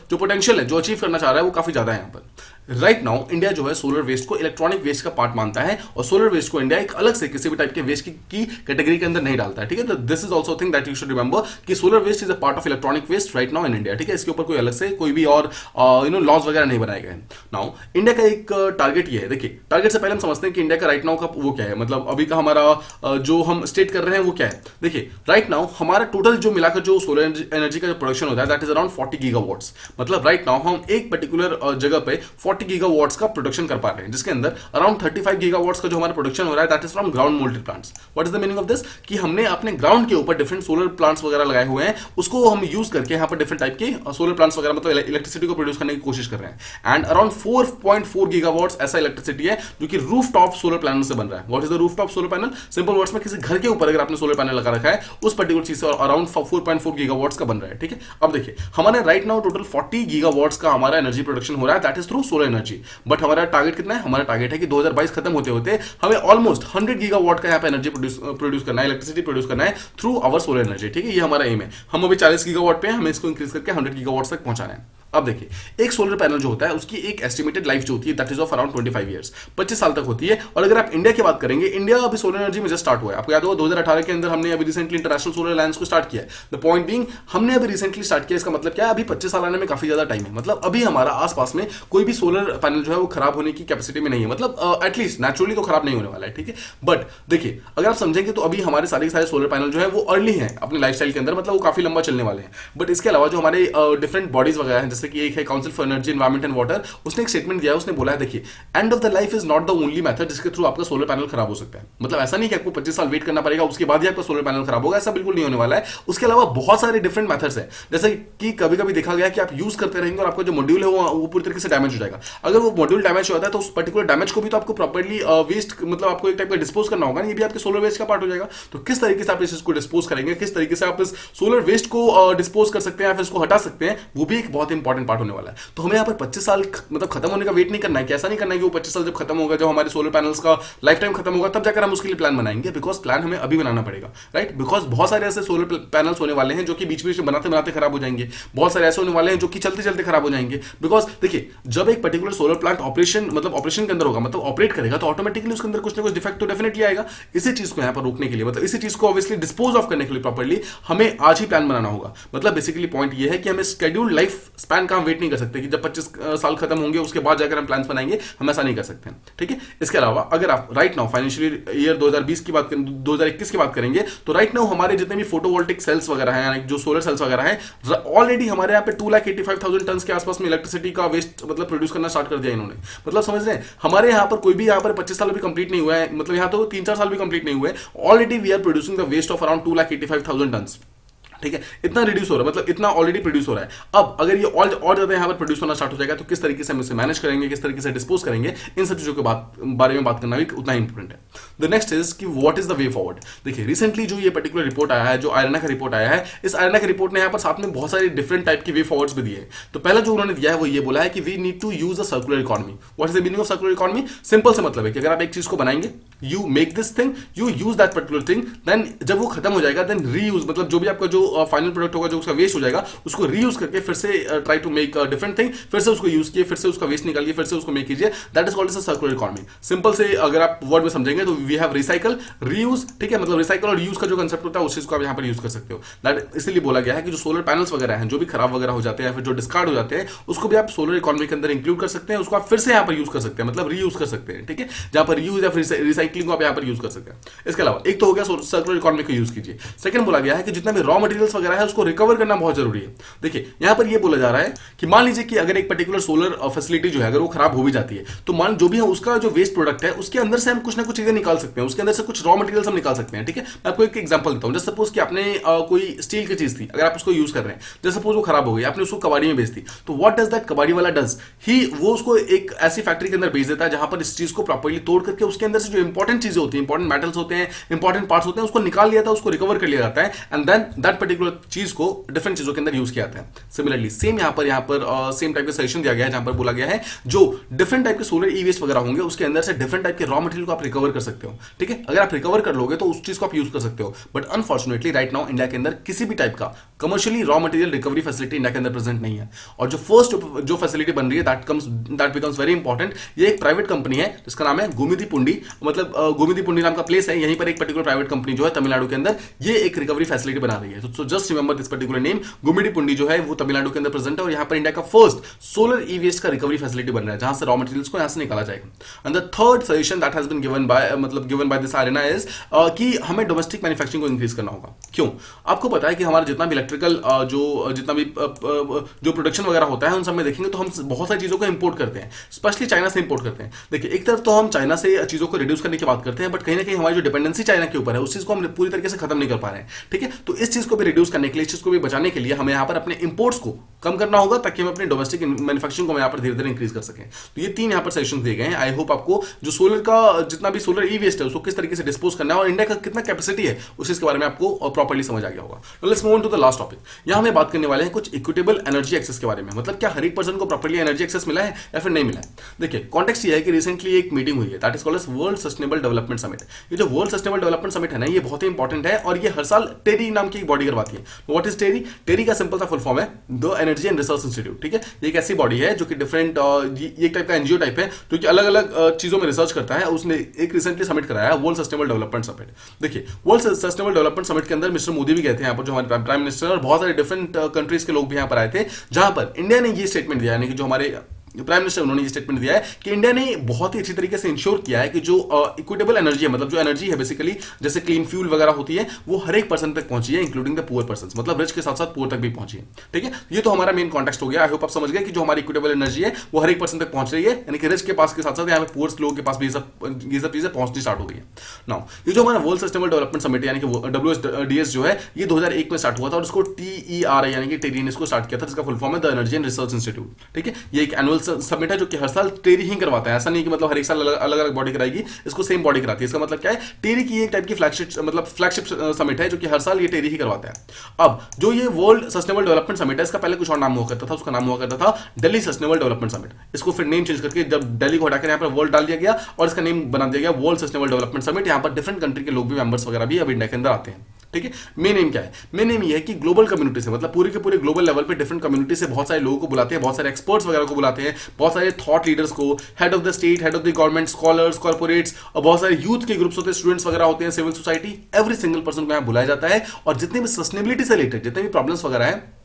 जो पोटेंशियल है जो अचीव करना चाह रहा है वो काफी ज्यादा है यहां पर। राइट नाउ इंडिया जो है सोलर वेस्ट को इलेक्ट्रॉनिक वेस्ट का पार्ट मानता है और सोलर वेस्ट को इंडिया एक अलग से किसी भी टाइप के वेस्ट की कैटेगरी के अंदर नहीं डालता है, ठीक है। This is also thing that you should remember कि solar waste is a part of electronic waste right now in India, ठीक है। इसके ऊपर कोई अलग से कोई भी और लॉज वगैरह नहीं बनाए गए। नाउ इंडिया का एक टारगेट ये है, देखिए टारगेट से पहले हम समझते हैं कि इंडिया का राइट नाउ का वो क्या है, मतलब अभी का हमारा जो हम स्टेट कर रहे हैं वो क्या है। देखिए राइट नाउ हमारा टोटल जो मिलाकर जो सोलर एनर्जी का जो प्रोडक्शन होता है दैट इज अराउंड 40 गीगावाट्स। मतलब राइट नाउ हम एक पर्टिकुलर जगह पे 40 गीगावाट्स का प्रोडक्शन कर पा रहे हैं, जिसके अंदर अराउंड 35 गीगावाट्स का जो हमारा प्रोडक्शन हो रहा है that is from ground molted plants. What is the meaning of this कि हमने अपने ग्राउंड के ऊपर डिफरेंट सोलर प्लांट्स वगैरह लगाए हुए हैं, उसको हम यूज करके यहाँ पर डिफरेंट टाइप के सोलर प्लांट्स वगैरह मतलब इलेक्ट्रिसिटी को प्रोड्यूस करने की कोशिश कर रहे हैं। एंड अराउंड 4.4 गीगावाट्स ऐसा इलेक्ट्रिसिटी है जो कि रूफ टॉप सोलर पैनल से बन रहा है। What is the roof top solar panel? Simple words में किसी घर के ऊपर अगर आपने सोलर पैनल लगा रखा है उस पर्टिकुलर चीज से अराउंड 4.4 गीगावाट्स का बन रहा है, ठीक है। अब देखिए हमारे राइट नाउ टोटल 40 गीगावाट्स का हमारा एनर्जी प्रोडक्शन हो रहा है that is through solar energy. But हमारा टारगेट कितना है? हमारा टारगेट है कि 2022 खत्म होते होते हमें ऑलमोस्ट 100 गीगावाट का यहाँ पे एनर्जी प्रोड्यूस करना है, इलेक्ट्रिसिटी प्रोड्यूस करना है थ्रू आवर सोलर एनर्जी, ठीक है। ये हमारा एम है। हम अभी 40 गीगावाट पे हैं, हमें इसको इंक्रीज करके 100 गीगावाट तक पहुंचाना है। अब देखिए एक सोलर पैनल जो होता है उसकी एक एस्टिमेटेड लाइफ जो होती है that is of around 25 years, 25 साल तक होती है। और अगर आप इंडिया की बात करेंगे, इंडिया अभी सोलर एनर्जी में जस्ट स्टार्ट हुआ है। आपको याद होगा 2018 के अंदर हमने अभी रिसेंटली इंटरनेशनल सोलर अलायंस को स्टार्ट किया है। द पॉइंट बीइंग हमने अभी रिसेंटली स्टार्ट किया, इसका मतलब क्या है? अभी 25 साल आने में काफी ज्यादा टाइम है। मतलब अभी हमारा आसपास में कोई भी सोलर पैनल जो है वो खराब होने की कैपेसिटी में नहीं है, मतलब एटलीस्ट नेचुरली तो खराब नहीं होने वाला है, ठीक है। बट देखिए अगर आप समझेंगे तो अभी हमारे सारे सोलर पैनल जो है वो अर्ली है अपने लाइफस्टाइल के अंदर, मतलब वो काफी लंबा चलने वाले हैं। बट इसके अलावा जो हमारे डिफरेंट बॉडीज वगैरह हैं, जैसे कि एक है council for energy environment and water, उसने एक स्टेटमेंट दिया है। उसने बोला है देखिए end of the life is not the only method जिसके थ्रू आपका सोलर पैनल खराब हो सकता है। मतलब ऐसा नहीं कि आपको 25 साल वेट करना पड़ेगा उसके बाद ही आपका सोलर पैनल खराब होगा, ऐसा बिल्कुल नहीं होने वाला है। उसके अलावा बहुत सारे डिफरेंट मेथड्स हैं, जैसे कि कभी कभी देखा गया कि आप यूज करते रहेंगे और आपका जो मॉड्यूल है वो पूरी तरीके से डैमेज हो जाएगा। अगर वो मॉड्यूल डैमेज होता है तो उस पर्टिकुलर डैमेज को भी तो आपको प्रॉपर्ली वेस्ट मतलब आपको एक टाइप का डिस्पोज करना होगा, ये भी आपके सोलर वेस्ट का पार्ट हो जाएगा। तो किस तरीके से आप इस चीज को डिस्पोज करेंगे, किस तरीके से आप इस सोलर वेस्ट को डिस्पोज कर सकते हैं या फिर इसको हटा सकते हैं, वो भी एक बहुत इंपॉर्टेंट पार्ट होने वाला है। तो हमें यहाँ पर 25 साल मतलब खत्म होने का वेट नहीं करना है, कैसा नहीं करना है कि वो 25 साल जब खत्म होगा, जब हमारे सोलर पैनल्स का लाइफ टाइम खत्म होगा तब जाकर हम उसके लिए प्लान बनाएंगे। बिकॉज प्लान हमें अभी बनाना पड़ेगा, राइट। बिकॉज बहुत सारे ऐसे सोलर पैनल्स होने वाले हैं जो कि बीच बीच में बनाते बनाते खराब हो जाएंगे, बहुत सारे ऐसे होने वाले हैं जो कि चलते चलते खराब हो जाएंगे। बिकॉज देखिए जब एक पर्टिकुलर सोलर प्लांट ऑपरेशन के अंदर होगा, मतलब ऑपरेट करेगा, तो ऑटोमेटिकली उसके अंदर कुछ ना कुछ डिफेक्ट तो डेफिनेटली आएगा। इसी चीज को यहाँ पर रोकने के लिए, मतलब इसी चीज को ऑब्वियसली डिस्पोज ऑफ करने के लिए प्रॉपर्ली हमें आज ही प्लान बनाना होगा। मतलब बेसिकली पॉइंट ये है कि हमें शेड्यूल्ड लाइफ स्पैन का हम वेट नहीं कर सकते कि जब 25 साल खत्म होंगे उसके बाद जाकर हम प्लान्स बनाएंगे, हम ऐसा नहीं कर सकते, ठीक है। इसके अलावा अगर आप राइट नाउ फाइनेंशियल ईयर 2020 की बात करें, 2021 की बात करेंगे, तो राइट नाउ हमारे जितने भी फोटोवोल्टिक सेल्स वगैरह हैं, जो सोलर सेल्स वगैरह हैं, ऑलरेडी हमारे यहाँ पे 2,85,000 टन के आसपास में इलेक्ट्रिसिटी का वेस्ट मतलब प्रोड्यूस करना स्टार्ट कर दिया इन्होंने। मतलब समझ रहे हैं हमारे यहाँ पर कोई भी यहाँ पर 25 साल भी कंप्लीट नहीं हुआ है, मतलब यहाँ तो 3-4 साल भी कंप्लीट नहीं हुए, already we are producing the waste of around 2,85,000 tonne, ठीक है। इतना रिड्यूस हो रहा है, मतलब इतना ऑलरेडी प्रोड्यूस हो रहा है। अब अगर ये और ज्यादा यहाँ पर प्रोड्यूस होना स्टार्ट हो जाएगा तो किस तरीके से हम इसे मैनेज करेंगे, किस तरीके से डिस्पोज करेंगे, इन सब चीजों के बारे में बात करना भी उतना ही इंपॉर्टेंट है। द नेक्स्ट इज कि what is the way forward. देखिए रिसेंटली जो ये पर्टिकुलर रिपोर्ट आया है, जो आयरना का रिपोर्ट आया है, इस आयरना के रिपोर्ट ने यहाँ पर साथ में बहुत सारे डिफरेंट टाइप के वे फॉरवर्ड्स भी दिए। तो पहला जो उन्होंने दिया है वो ये बोला है कि we need to use a circular economy. What is the meaning of circular economy? Simple से मतलब है कि अगर आप एक चीज को बनाएंगे, you make this thing, you use that particular thing, then जब वो खत्म हो जाएगा देन रीयूज, मतलब जो भी आपका जो फाइनल प्रोडक्ट होगा, जो उसका वेस्ट हो जाएगा, उसको रीयूज करके फिर से try to make different thing, फिर से उसको यूज किए, फिर से उसका वेस्ट निकालिए, फिर से उसको मेक कीजिए। That is called as a circular economy. Simple से अगर आप वर्ड में समझेंगे तो वी हैव रिसाइकल, रीयूज, ठीक है। मतलब रिसाइकल और यूज का जो कंसेप्ट होता है उस चीज को आप यहाँ पर यूज कर सकते हो। दैट इसलिए बोला गया है कि जो सोलर पैनल्स वगैरह हैं, जो भी खराब वगैरह हो जाते हैं, फिर जो डिस्कार्ड हो जाते हैं, उसको भी आप सोलर इकोनॉमी के अंदर इंक्लूड कर सकते हैं, उसको आप फिर से यहाँ पर यूज कर सकते हैं, मतलब रीयूज कर सकते हैं, ठीक है। जहां पर यूज या फिर रिसाइकलिंग को आप यहाँ पर यूज कर सकते हैं। इसके अलावा एक तो हो गया सर्कुलर इकोनॉमी को यूज कीजिए। सेकंड बोला गया है कि जितना भी रॉ मटेरियल्स वगैरह है उसको रिकवर करना बहुत जरूरी है। देखिए यहां पर यह बोला जा रहा है कि मान लीजिए कि अगर एक पर्टिकुलर सोलर फैसिलिटी जो है अगर वो खराब हो भी जाती है, तो मान जो भी है उसका जो वेस्ट प्रोडक्ट है उसके अंदर से हम कुछ ना कुछ चीजें निकाल सकते हैं, उसके अंदर से कुछ रॉ मटेरियल्स हम निकाल सकते हैं, ठीक है। मैं आपको एक एग्जांपल देता हूं। जैसे सपोज कि आपने कोई स्टील की चीज थी, अगर आप उसको यूज कर रहे हैं, जैसे सपोज वो खराब हो गई, आपने उसको कबाड़ी में बेच दी, तो व्हाट डज दैट कबाड़ी वाला डज ही, वो उसको एक ऐसी फैक्ट्री के अंदर बेच देता है जहां पर इस चीज को प्रॉपर्ली तोड़ करके उसके अंदर से जो इंपॉर्टेंट चीजें होती हैं, इंपॉर्टेंट मेटल्स होते हैं, इंपॉर्टेंट पार्ट्स होते हैं, उसको निकाल लिया था, उसको रिकवर कर लिया जाता है, एंड देन दैट पर्टिकुलर चीज को डिफरेंट चीजों के अंदर यूज किया जाता है। सिमिलरली सेम यहाँ पर सेम टाइप का सजेशन दिया गया है, जहां पर बोला गया है जो डिफरेंट टाइप के सोलर ई वेस्ट वगैरह होंगे उसके अंदर से डिफरेंट टाइप के रॉ मटेरियल को आप रिकवर कर सकते हो। ठीक है, अगर आप रिकवर कर लोगे तो उस चीज को आप यूज कर सकते हो। But unfortunately right now India के अंदर किसी भी टाइप का commercially raw material recovery facility India के अंदर प्रेजेंट नहीं है। और जो फर्स्ट जो फैसिलिटी बन रही है दैट बिकम्स वेरी इंपॉर्टेंट। ये एक प्राइवेट कंपनी है जिसका नाम है गोमिदी पुंडी, मतलब गोमिदी पुंडी नाम का प्लेस है। यहीं पर एक पर्टिकुलर प्राइवेट कंपनी जो है तमिलनाडु के अंदर ये एक रिकवरी फैसिलिटी बना रही है। So just remember this particular name, Gummidipoondi जो है वो तमिलनाडु के अंदर प्रेजेंट है और यहाँ पर इंडिया का फर्स्ट सोलर ई वेस्ट का रिकवरी फैसिलिटी बन रहा है, जहां से रॉ मटेरियल्स को यहाँ से निकाला जाएगा। And the third suggestion that has been given by this IRENA is कि हमें डोमेस्टिक मैन्युफैक्चरिंग को इंक्रीज करना होगा। क्यों? आपको पता है कि हमारा जितना भी इलेक्ट्रिकल जितना भी जो प्रोडक्शन वगैरह होता है उन सब में देखेंगे तो हम बहुत सारी चीजों को इंपोर्ट करते हैं, स्पेशली चाइना से इंपोर्ट करते हैं। देखिए, एक तरफ तो हम चाइना से चीजों को रिड्यूस करने की बात करते हैं, बट कहीं ना कहीं हमारी जो डिपेंडेंसी चाइना के ऊपर है उस चीज को हम पूरी तरीके से खत्म नहीं कर पा रहे हैं। ठीक है, तो इस चीज को भी रिड्यूस करने के लिए, इस चीज को भी बचाने के लिए हमें यहाँ पर अपने इंपोर्ट्स को कम करना होगा ताकि हम अपने डोमेस्टिक मैन्युफैक्चरिंग को यहाँ पर धीरे धीरे इंक्रीज कर सकें। तो ये 3 यहाँ पर सजेशन दिए गए हैं। आई होप आपको जो सोलर का जितना भी सोलर ई वेस्ट है उसको किस तरीके से डिस्पोज करना है और इंडिया का कितना कैपेसिटी है उस चीज के बारे में आपको प्रॉपर्ली समझ आ गया होगा। Let's move on to the last topic. यहाँ हमें बात करने वाले हैं कुछ इक्विटेबल एनर्जी एक्सेस के बारे में। मतलब क्या हर एक पर्सन को प्रॉपर्ली एनर्जी एक्सेस मिला है या फिर नहीं मिला है? देखिए, कॉन्टेक्स्ट ये है कि रिसेंटली एक मीटिंग हुई है that is called as World Sustainable Development Summit. ये जो वर्ल्ड सस्टेनेबल डेवलपमेंट समिट है ना, ये बहुत ही इंपॉर्टेंट है और ये हर साल टेरी नाम की एक बॉडी करवाती है। व्हाट इज टेरी? टेरी का सिंपल सा फुल फॉर्म है the energy and research institute. ठीक है, ये एक ऐसी बॉडी है जो कि डिफरेंट ये एक टाइप का एनजीओ टाइप है जो कि अलग अलग चीजों में रिसर्च करता है। उसने एक रिसेंटली समिट कराया वर्ल्ड सस्टेनेबल डेवलपमेंट समिट। देखिए, वर्ल्ड सस्टेनेबल डेवलपमेंट समिट के अंदर मिस्टर मोदी भी गए थे यहाँ पर, जो हमारे प्राइम मिनिस्टर और बहुत सारे डिफरेंट कंट्रीज के लोग भी यहाँ पर आए थे, जहां पर इंडिया ने ये स्टेटमेंट दिया, यानी कि जो हमारे प्राइम मिनिस्टर उन्होंने ये स्टेटमेंट दिया है कि इंडिया ने बहुत ही अच्छी तरीके से इंश्योर किया है कि जो इक्विटेबल एनर्जी है, मतलब जो एनर्जी है बेसिकली जैसे क्लीन फ्यूल वगैरह होती है, वो हर एक पर्सन तक पहुंची है, इंक्लूडिंग द पुअर पर्सन, मतलब रिच के साथ साथ पुअर तक भी पहुंची है। ठीक है, ये तो हमारा मेन कॉन्टेक्स्ट हो गया। आई होप आप समझ गए कि जो हमारी इक्विटेबल एनर्जी है वो हर एक पर्सन तक पहुंच रही है, यानी कि रिच के पास के साथ साथ यहाँ पे पुअर लोगों के पास भी ये सब चीजें पहुंचनी स्टार्ट हो गई है। नाउ ये जो हमारा वर्ल्ड सस्टेनेबल डेवलपमेंट समिट यानी कि WSDS जो है, ये 2001 में स्टार्ट हुआ था और इसको TERI यानी कि टेरी ने इसको स्टार्ट किया था, जिसका फुल फॉर्म है the energy and research institute. ठीक है, ये एक एनुअल समिट है जो कि हर साल टेरी ही करवाता है। ऐसा नहीं कि मतलब हर एक साल अलग अलग बॉडी कराएगी, इसको सेम बॉडी कराती है। इसका मतलब क्या है? टेरी की एक टाइप की फ्लैगशिप समिट है जो कि हर साल ये टेरी ही करवाता है। अब जो ये वर्ल्ड सस्टेनेबल डेवलपमेंट समिट है, इसका पहले कुछ और नाम हुआ करता था, उसका नाम हुआ करता था दिल्ली सस्टेनेबल डेवलपमेंट समिट। इसको फिर नेम चेंज करके जब दिल्ली को हटाकर यहाँ पर वर्ल्ड डाल दिया गया और इसका नेम बना दिया गया वर्ल्ड सस्टेनेबल डेवलपमेंट समिट। यहाँ पर डिफरेंट कंट्री के लोग भी, मेंबर्स वगैरह भी अब इंडिया के अंदर आते हैं। ठीक है, मेन एम क्या है? मेन एम ये है कि ग्लोबल कम्युनिटी से, मतलब पूरे के पूरे ग्लोबल लेवल पे डिफरेंट कम्युनिटी से बहुत सारे लोगों को बुलाते हैं, बहुत सारे एक्सपर्ट्स वगैरह को बुलाते हैं, बहुत सारे थॉट लीडर्स को, head of the state, head of the government, scholars, corporates और बहुत सारे यूथ के ग्रुप्स होते हैं, स्टूडेंट्स वगैरह होते हैं, civil society, every single person को यहाँ बुलाया जाता है और जितने भी सस्टेनेबिलिटी से रिलेटेड जितने भी प्रॉब्लम्स वगैरह है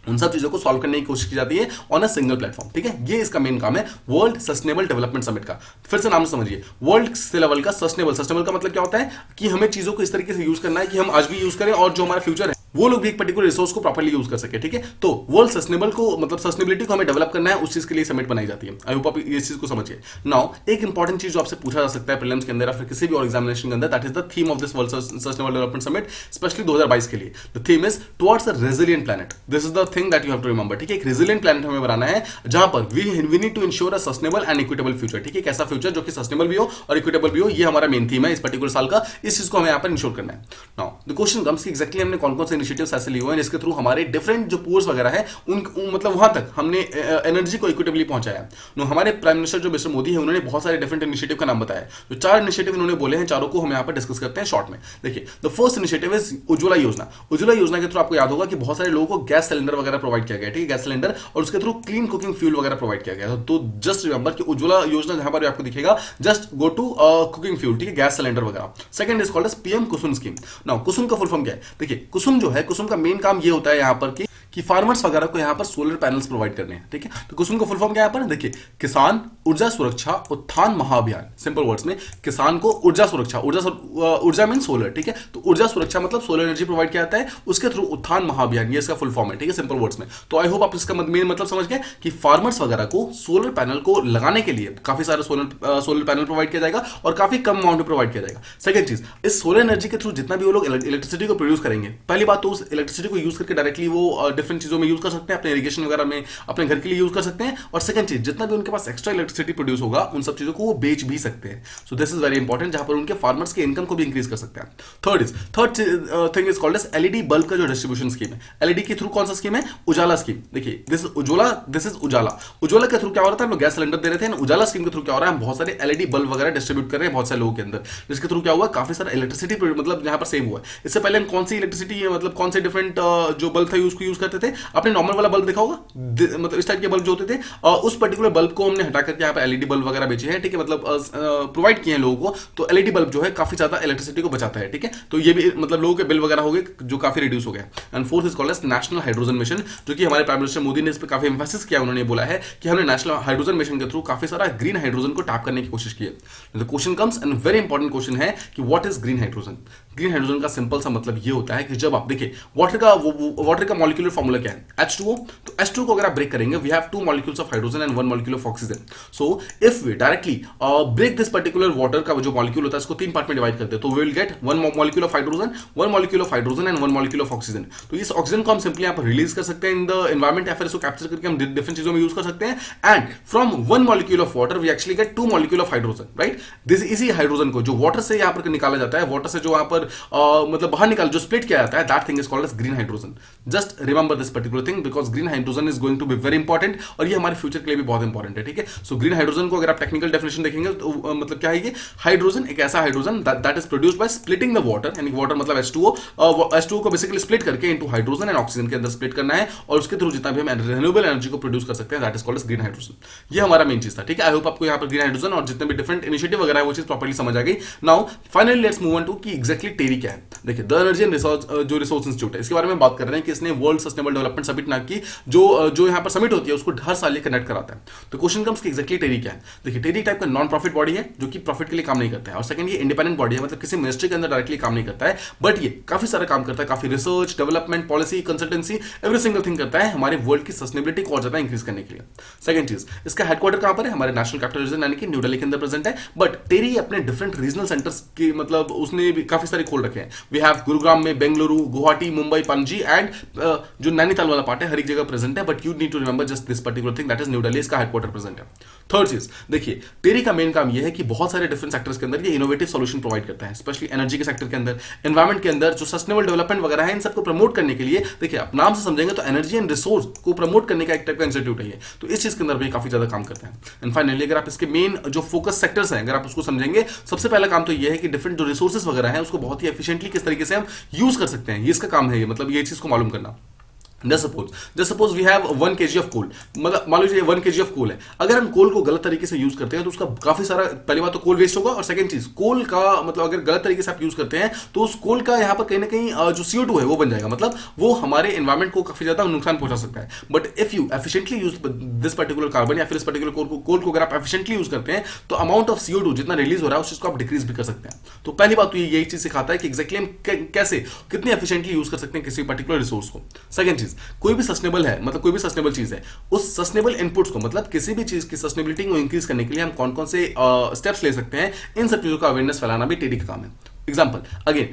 उन सब चीजों को सॉल्व करने की कोशिश की जाती है ऑन अ सिंगल प्लेटफॉर्म। ठीक है, ये इसका मेन काम है वर्ल्ड सस्टेनेबल डेवलपमेंट समिट का। फिर से नाम समझिए, वर्ल्ड से लेवल का सस्टेनेबल का मतलब क्या होता है कि हमें चीजों को इस तरीके से यूज करना है कि हम आज भी यूज करें और जो हमारा फ्यूचर है वो लोग भी एक पर्टिकुलर रिसोर्स को प्रॉपर्ली यूज कर सके। ठीक है, तो वर्ल्ड सस्टेनेबल को मतलब सस्टेनेबिलिटी को हमें डेवलप करना है, उस चीज के लिए समिट बनाई जाती है। आई होप आप इस चीज को समझिए। नाउ एक इंपॉर्टेंट चीज जो आपसे पूछा जा सकता है प्रीलिम्स के अंदर या फिर किसी भी और एग्जामिनेशन के अंदर, that is the theme of this World Sustainable Development Summit, specially 2022 के लिए। The theme is towards a resilient planet. This is the thing that you have to remember. ठीक है, एक रेजिलिएंट प्लैनेट हमें बनाना है जहां पर we need to ensure a sustainable and equitable future. ठीक है, एक ऐसा फ्यूचर जो कि सस्टेनेबल भी हो और इक्विटेबल भी हो, ये हमारा मेन थीम है इस पर्टिकुलर साल का। इस चीज को हमें यहाँ पर इंश्योर करना है। नाउ द क्वेश्चन कम्स कि एग्जैक्टली हमने कौन कौन से इनिशिएटिव्स ऐसे लिए हुए हैं जिसके थ्रू हमारे डिफरेंट जो पुअर्स वगैरह है मतलब वहां तक हमने एनर्जी को इक्विटेबली पहुंचाया। नो, हमारे प्राइम मिनिस्टर जो मिस्टर मोदी है उन्होंने बहुत सारे डिफरेंट इनिशिएटिव का नाम बताया। जो 4 इनिशिएटिव उन्होंने बोले हैं, चारों को हम यहाँ पर डिस्कस करते हैं शॉर्ट में। देखिए, the first initiative is Ujjwala योजना। उज्ज्वला योजना के थ्रू आपको याद होगा कि बहुत सारे लोगों को गैस सिलेंडर वगैरह प्रोवाइड किया गया। ठीक है, गैस सिलेंडर और उसके थ्रू क्लीन कुकिंग फ्यूल वगैरह प्रोवाइड किया गया। तो जस्ट रिमेंबर कि उज्ज्वला योजना जहां पर आपको दिखेगा, just go to cooking fuel. ठीक है, गैस सिलेंडर वगैरह। Second is called as PM Kusum scheme. Now Kusum का फुल फॉर्म क्या है? देखिए, कुसुम जो है, कुसुम का मेन काम ये होता है यहाँ पर कि फार्मर्स वगैरह को यहाँ पर सोलर पैनल्स प्रोवाइड करने हैं। ठीक है, तो कुसुम का फुल फॉर्म क्या है यहाँ पर? देखिए, किसान ऊर्जा सुरक्षा उत्थान महाअभियान। सिंपल वर्ड्स में किसान को ऊर्जा सुरक्षा, ऊर्जा मीन सोलर। ठीक है, तो ऊर्जा सुरक्षा मतलब सोलर एनर्जी प्रोवाइड किया जाता है, उसके थ्रू उत्थान महाअभियान, ये इसका फुल फॉर्म है। ठीक है, सिंपल वर्ड्स में। तो आई होप आप इसका मेन मतलब समझ गए कि फार्मर्स वगैरह को सोलर पैनल को लगाने के लिए काफी सारे सोलर पैनल प्रोवाइड किया जाएगा और काफी कम अमाउंट में प्रोवाइड किया जाएगा। सेकंड चीज, इस सोलर एनर्जी के थ्रू जितना भी वो लोग इलेक्ट्रिसिटी को प्रोड्यूस करेंगे, पहली बात तो उस इलेक्ट्रिसिटी को यूज करके डायरेक्टली वो डिफरेंट चीजों में यूज कर सकते हैं, अपने इरिगेशन वगैरह में, अपने घर के लिए यूज कर सकते हैं। और सेकंड चीज, जितना भी उनके पास एक्स्ट्रा इलेक्ट्रिसिटी प्रोड्यूस होगा उन सब चीजों को वो बेच भी सकते हैं। So this is very important, जहां पर उनके फार्मर्स के इनकम को भी इंक्रीज कर सकते हैं। Third thing is called S LED bulb का जो डिस्ट्रीब्यूशन स्कीम है। एलईडी के थ्रू कौन सा स्कीम है? उजाला स्कीम। देखिए दिस इज उजाला। उजाला के थ्रू क्या हो रहा था, हम लोग गैस सिलेंडर दे रहे थे। उजाला स्कीम के थ्रू क्या हो रहा है, हम बहुत सारे एलईडी बल्ब वगैरह डिस्ट्रीब्यूट कर रहे हैं बहुत सारे लोगों के अंदर, जिसके थ्रू क्या हुआ, काफी सारा इलेक्ट्रिसिटी मतलब यहाँ पर सेव हुआ है। इससे पहले हम कौन सी इलेक्ट्रिसिटी मतलब कौन से डिफरेंट जो बल्ब था उसको यूज करते थे, आपने नॉर्मल वाला बल्ब देखा होगा, मतलब इस टाइप के बल्ब जो होते थे, उस पर्टिकुलर बल्ब को हमने हटा करके यहाँ पर एलईडी बल्ब वगैरह बेचे हैं, ठीक है, मतलब प्रोवाइड किए हैं लोगों को। तो एलईडी बल्ब जो है काफी ज्यादा इलेक्ट्रिसिटी को बचाता है, ठीक है, तो ये भी मतलब लोगों के बिल वगैरह हो गए जो काफी रिड्यूस हो गया। And fourth is called as National Hydrogen Mission, जो कि हमारे प्राइम मिनिस्टर मोदी ने इस पर काफी एम्फेसिस किया। उन्होंने बोला है कि हमने नेशनल हाइड्रोजन मिशन के थ्रू काफी सारा ग्रीन हाइड्रोजन को टैप करने की कोशिश की है। The question comes and very important question है कि what is green hydrogen. Green hydrogen का सिंपल सा मतलब ये होता है कि जब आप देखिए वाटर का मॉलिक्यूलर फॉर्मूला क्या है, H2O। तो H2O को अगर आप ब्रेक करेंगे, we have 2 molecules of hydrogen and 1 molecule of oxygen. So if we directly break this particular water का जो मॉलिक्यूल होता है इसको 3 पार्ट में डिवाइड करते हैं, तो we will get 1 molecule of hydrogen, 1 molecule of hydrogen and 1 molecule of oxygen. तो इस ऑक्सीजन को हम सिंपली यहाँ पर रिलीज कर सकते हैं इन द एनवायरमेंट, या फिर इसको कैप्चर करके हम डिफरेंट चीजों में यूज कर सकते हैं। And from 1 molecule of water we actually get 2 molecule of hydrogen, right. This इसी हाइड्रोजन को जो वाटर से यहाँ पर निकाला जाता है, वाटर से जो यहाँ पर मतलब बाहर निकाल जो स्प्लिट किया जाता है, that thing is called as green hydrogen. Just remember this particular thing because green hydrogen is going to be very important, और ये हमारे फ्यूचर के लिए भी बहुत इंपॉर्टेंट है, ठीक है। सो ग्रीन हाइड्रोजन को अगर आप टेक्निकल डेफिनेशन देखेंगे तो मतलब क्या है कि हाइड्रोजन एक ऐसा hydrogen that is produced by splitting the water, यानी वाटर मतलब H2O को बेसिकली स्प्लिट करके इनटू हाइड्रोजन एंड ऑक्सीजन के अंदर स्प्लिट करना है, और उसके थ्रू जितना भी हम रिन्यूएबल एनर्जी को प्रोड्यूस कर सकते हैं, that is called as green hydrogen. ये हमारा मेन चीज था, ठीक है। आई होप आपको यहाँ पर ग्रीन हाइड्रोजन और जितने भी डिफरेंट इनिशिएटिव वगैरह है वो चीज प्रॉपर्ली समझ आ गई। Now finally let's move on to कि एग्जैक्टली टेरी क्या है। देखिए द एनर्जी एंड जो रिसोर्स इंस्टीट्यूट है, इसके बारे में बात कर रहे हैं कि इसने वर्ल्ड सस्टेनेबल डेवलपमेंट समिट नाम की जो यहाँ पर समिट होती है उसको हर साल ये कनेक्ट कराता है। तो क्वेश्चन कम्स कि एग्जैक्टली टेरी क्या है। देखिए टेरी टाइप का नॉन प्रॉफिट बॉडी है जो कि प्रॉफिट के लिए काम नहीं करता है, और सेकंड ये इंडिपेंडेंट बॉडी है, मतलब किसी मिनिस्ट्री के अंदर डायरेक्टली काम नहीं करता है, बट ये काफी सारा काम करता है, काफी research, development, policy, consultancy, every single thing करता है हमारे वर्ल्ड की सस्टेनेबिलिटी को और ज्यादा इंक्रीज करने के लिए। सेकंड चीज, इसका हेडक्वार्टर कहां पर है, हमारे नेशनल कैपिटल रीजन यानी कि न्यू दिल्ली के अंदर प्रेजेंट है, बट टेरी अपने डिफरेंट रीजनल सेंटर्स की मतलब उसने भी काफी सारे खोल रखे हैं। वी हैव गुरुग्राम में, बेंगलुरु, गुवाहाटी, मुंबई, पणजी एंड जो नैनीताल वाला पार्ट है हर एक जगह प्रेजेंट है, but you need to remember just this particular thing that is new Delhi, इसका हेडक्वार्टर प्रेजेंट है। थर्ड चीज देखिए, टेरी का मेन काम यह है कि बहुत सारे डिफरेंट सेक्टर्स के अंदर ये इनोवेटिव सॉल्यूशन प्रोवाइड करता है, स्पेशली एनर्जी के सेक्टर के अंदर, एनवायरमेंट के अंदर, जो सस्टेनेबल डेवलपमेंट वगैरह है, इन सबको प्रमोट करने के लिए। देखिए आप नाम से समझेंगे तो एनर्जी एंड रिसोर्स को प्रमोट करने का एक टाइप का इंस्टीट्यूट है ये, तो इस चीज के अंदर भी काफी ज्यादा काम करते हैं। एंड फाइनली अगर आप इसके मेन जो फोकस सेक्टर्स हैं अगर आप उसको समझेंगे, सबसे पहला काम तो ये है कि डिफरेंट जो रिसोर्सेज वगैरह है उसको बहुत ही एफिशिएंटली किस तरीके से हम यूज कर सकते हैं, ये इसका काम है, ये मतलब ये चीज को मालूम करना। Just suppose we have 1 kg of coal, मतलब मान लीजिए 1 kg of coal है, अगर हम कोल को गलत तरीके से यूज करते हैं तो उसका काफी सारा, पहली बात तो कोल वेस्ट होगा, और सेकंड चीज कोल का मतलब अगर गलत तरीके से आप यूज करते हैं तो उस कोल का यहाँ पर कहीं ना कहीं जो CO2 है वो बन जाएगा, मतलब वो हमारे एनवायरमेंट को काफी ज्यादा नुकसान पहुंचा सकता है। But if you efficiently use this particular carbon या फिर इस पर्टिकुलर कोल को अगर आप एफिशिएंटली यूज करते हैं तो अमाउंट ऑफ CO2 जितना रिलीज हो रहा है उस चीज को आप डिक्रीज भी कर सकते हैं। तो पहली बात तो यही चीज सिखाता है कि एक्जैक्टली हम कैसे कितनी एफिशिएंटली यूज कर सकते हैं किसी पर्टिकुलर रिसोर्स को। सेकंड चीज, कोई भी सस्टेनेबल है, मतलब कोई भी सस्टेनेबल चीज है, उस सस्टेनेबल इनपुट्स को मतलब किसी भी चीज की सस्टेनेबिलिटी को इंक्रीज करने के लिए हम कौन कौन से स्टेप्स ले सकते हैं, इन सब चीजों का अवेयरनेस फैलाना भी टेरी का काम है। एग्जाम्पल अगेन,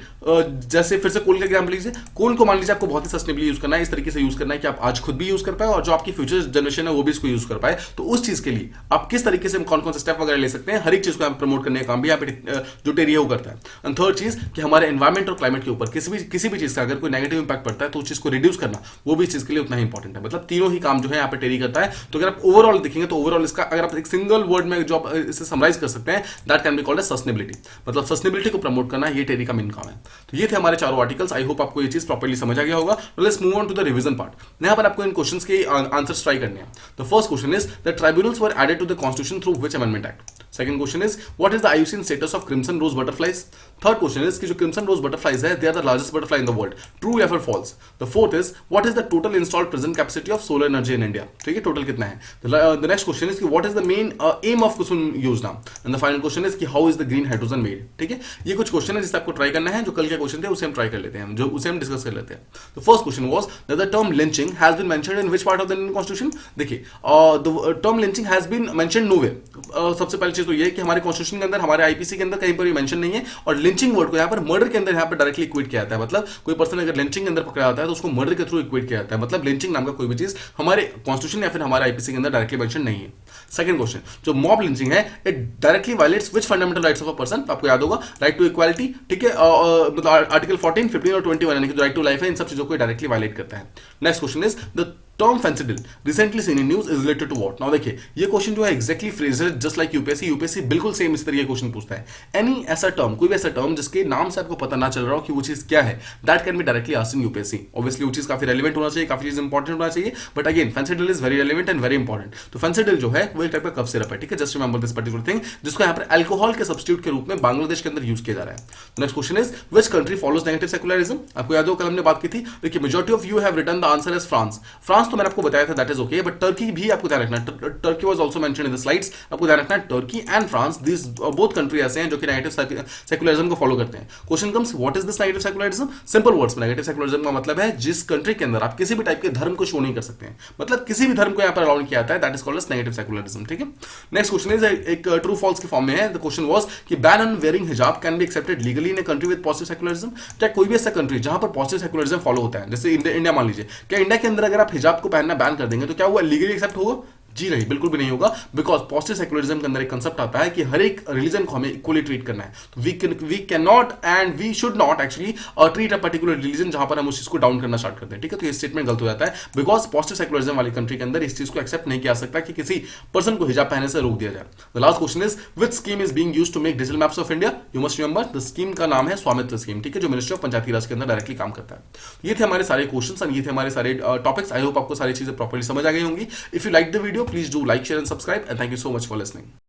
जैसे फिर से कोल का एग्जाम्पल लीजिए, कोल को मान लीजिए आपको बहुत ही सस्टेनेबली यूज करना है, इस तरीके से यूज करना है कि आप आज खुद भी यूज कर पाए और जो आपकी फ्यूचर जनरेशन है वो भी इसको यूज कर पाए। तो उस चीज के लिए आप किस तरीके से कौन कौन से स्टेप वगैरह ले सकते हैं, हर एक चीज को हम प्रमोट करने का काम भी यहाँ पे जो टेरी है वो करता है। एंड थर्ड चीज कि हमारे एनवायरमेंट और क्लाइमेट के ऊपर किसी भी चीज का अगर कोई नेगेटिव इंपैक्ट पड़ता है तो उस चीज को रिड्यूस करना वो भी इस चीज के लिए उतना ही इंपॉर्टेंट है। मतलब तीनों ही काम जो है यहाँ पे टेरी करता है। तो अगर आप ओवरऑल देखेंगे तो ओवरऑल इसका अगर आप एक सिंगल वर्ड में जो आप इसे समराइज कर सकते हैं, that can be called as sustainability, मतलब सस्टेनेबिलिटी को प्रमोट करना ये टेरी का मेन काम है। तो ये थे हमारे चारों आर्टिकल्स। आई होप आपको ये चीज प्रॉपर्ली समझ आ गया होगा। Let's move on to the revision part. यहाँ पर आपको इन क्वेश्चंस के आंसर्स ट्राई करने हैं। The first question is the tribunals were added to the constitution through which amendment act. Second question is what is the IUCN status of crimson rose butterflies? Third question is कि जो crimson rose butterflies है they are the largest butterfly in the world. True या फिर false? The fourth is what is the total installed present capacity of solar energy in India? ठीक है, total कितना है? The next question is कि what is the main aim of kusum योजना? And the final question is कि how is the green hydrogen made? ठीक है, ये कुछ क्वेश्चन क्वेश्चन है जिसे आपको ट्राई करना है, जो कल के क्वेश्चन थे उसे हम ट्राई कर लेते हैं, जो उसे हम डिस्कस कर लेते हैं। तो first question was that the term lynching has been mentioned in which part of the Indian constitution. देखिए the term lynching has been mentioned nowhere. सबसे पहली चीज तो ये है कि हमारे कॉन्स्टिट्यूशन के अंदर, हमारे आईपीसी के अंदर कहीं पर भी मेंशन नहीं है, और लिंचिंग वर्ड को यहाँ पर मर्डर के अंदर यहाँ पर डायरेक्टली इक्वेट किया जाता है। मतलब कोई पर्सन अगर लिंचिंग के अंदर पकड़ा जाता है तो उसको मर्डर के थ्रू इक्वेट किया जाता है। मतलब लिंचिंग नाम का कोई भी चीज हमारे कॉन्स्टिट्यूशन या फिर हमारे आईपीसी के अंदर डायरेक्टली मेंशन नहीं है। सेकंड क्वेश्चन, जो मॉब लिंचिंग है, it directly violets which fundamental rights of a person. आपको याद होगा राइट टू इक्वालिटी, ठीक है, मतलब आर्टिकल 14, 15 और 21 यानी कि जो राइट टू लाइफ है, इन सब चीजों को डायरेक्टली वायलेट करता है। Next question is the term Phensedyl recently seen in news is related to what. Now देखिए ये क्वेश्चन जो है exactly phrased just like UPSC बिल्कुल सेम इस तरीके क्वेश्चन पूछता है। एनी ऐसा टर्म, कोई भी ऐसा टर्म जिसके नाम से आपको पता ना चल रहा हो कि वो चीज क्या है, that can be directly asked in UPSC. Obviously वो चीज काफी रेलेवेंट होना चाहिए, काफी चीज इंपॉर्टेंट होना चाहिए, but again Phensedyl is very relevant and very important. तो फेंसिडिल जो है वो एक टाइप का कफ सिरप है, ठीक है, just remember this particular thing, जिसको यहाँ पर अल्कोहल के सब्स्टिट्यूट के रूप में बांग्लादेश के अंदर यूज किया जा रहा है। Next question is which country follows negative secularism. आपको याद हो कल हमने बात की थी। देखिए majority of you have written the answer as France. France तो मैंने आपको बताया था, that is okay, but Turkey भी आपको ध्यान रखना है। Turkey was also mentioned in the slides. आपको ध्यान रखना है Turkey and France, this both country ऐसे हैं जो कि नेगेटिव सेकुलरिज्म को फॉलो करते हैं। Question comes what is this negative secularism. Simple words में नेगेटिव सेकुलरिज्म का मतलब है जिस कंट्री के अंदर आप किसी भी टाइप के धर्म को शो नहीं कर सकते हैं, मतलब किसी भी धर्म को यहाँ पर अलाउ किया जाता है, that is called as negative secularism, ठीक है। नेक्स्ट क्वेश्चन इज एक ट्रू फॉल्स के फॉर्म में है। द क्वेश्चन वाज कि ban on wearing hijab can be accepted legally in a country with positive secularism. क्या कोई भी ऐसा कंट्री जहां पर पॉजिटिव सेकुलरिज्म फॉलो होता है, जैसे इंडिया मान लीजिए, क्या इंडिया के अंदर अगर आप हिजाब को पहनना बैन कर देंगे तो क्या वो लीगली एक्सेप्ट होगा? जी नहीं, बिल्कुल भी नहीं होगा, बिकॉज पॉजिटिव सेकुलरिज्म के अंदर एक कंसेप्ट आता है कि हर एक रिलीजन को हमें इक्वली ट्रीट करना है। तो we can not and we should not actually treat a particular religion जहां पर हम उस चीज को डाउन करना स्टार्ट करते हैं, ठीक है। तो ये स्टेटमेंट गलत हो जाता है, बिकॉज पॉजिटिव सेकुलरिज्म वाली कंट्री के अंदर इस चीज को एक्सेप्ट नहीं किया सकता कि किसी पर्सन को हिजाब पहनने से रोक दिया जाए। The last question is which scheme is being used to make digital maps of India. You must remember the scheme का नाम है स्वामित्व स्कीम, ठीक है, जो मिनिस्ट्री ऑफ पंचायती राज के अंदर डायरेक्टली काम करता है। ये थे हमारे सारे क्वेश्चंस और ये थे हमारे सारे टॉपिक्स। आई होप आपको सारी चीजें प्रॉपर्ली समझ आ गई होंगी। If you like the video please do like, share and subscribe, and thank you so much for listening.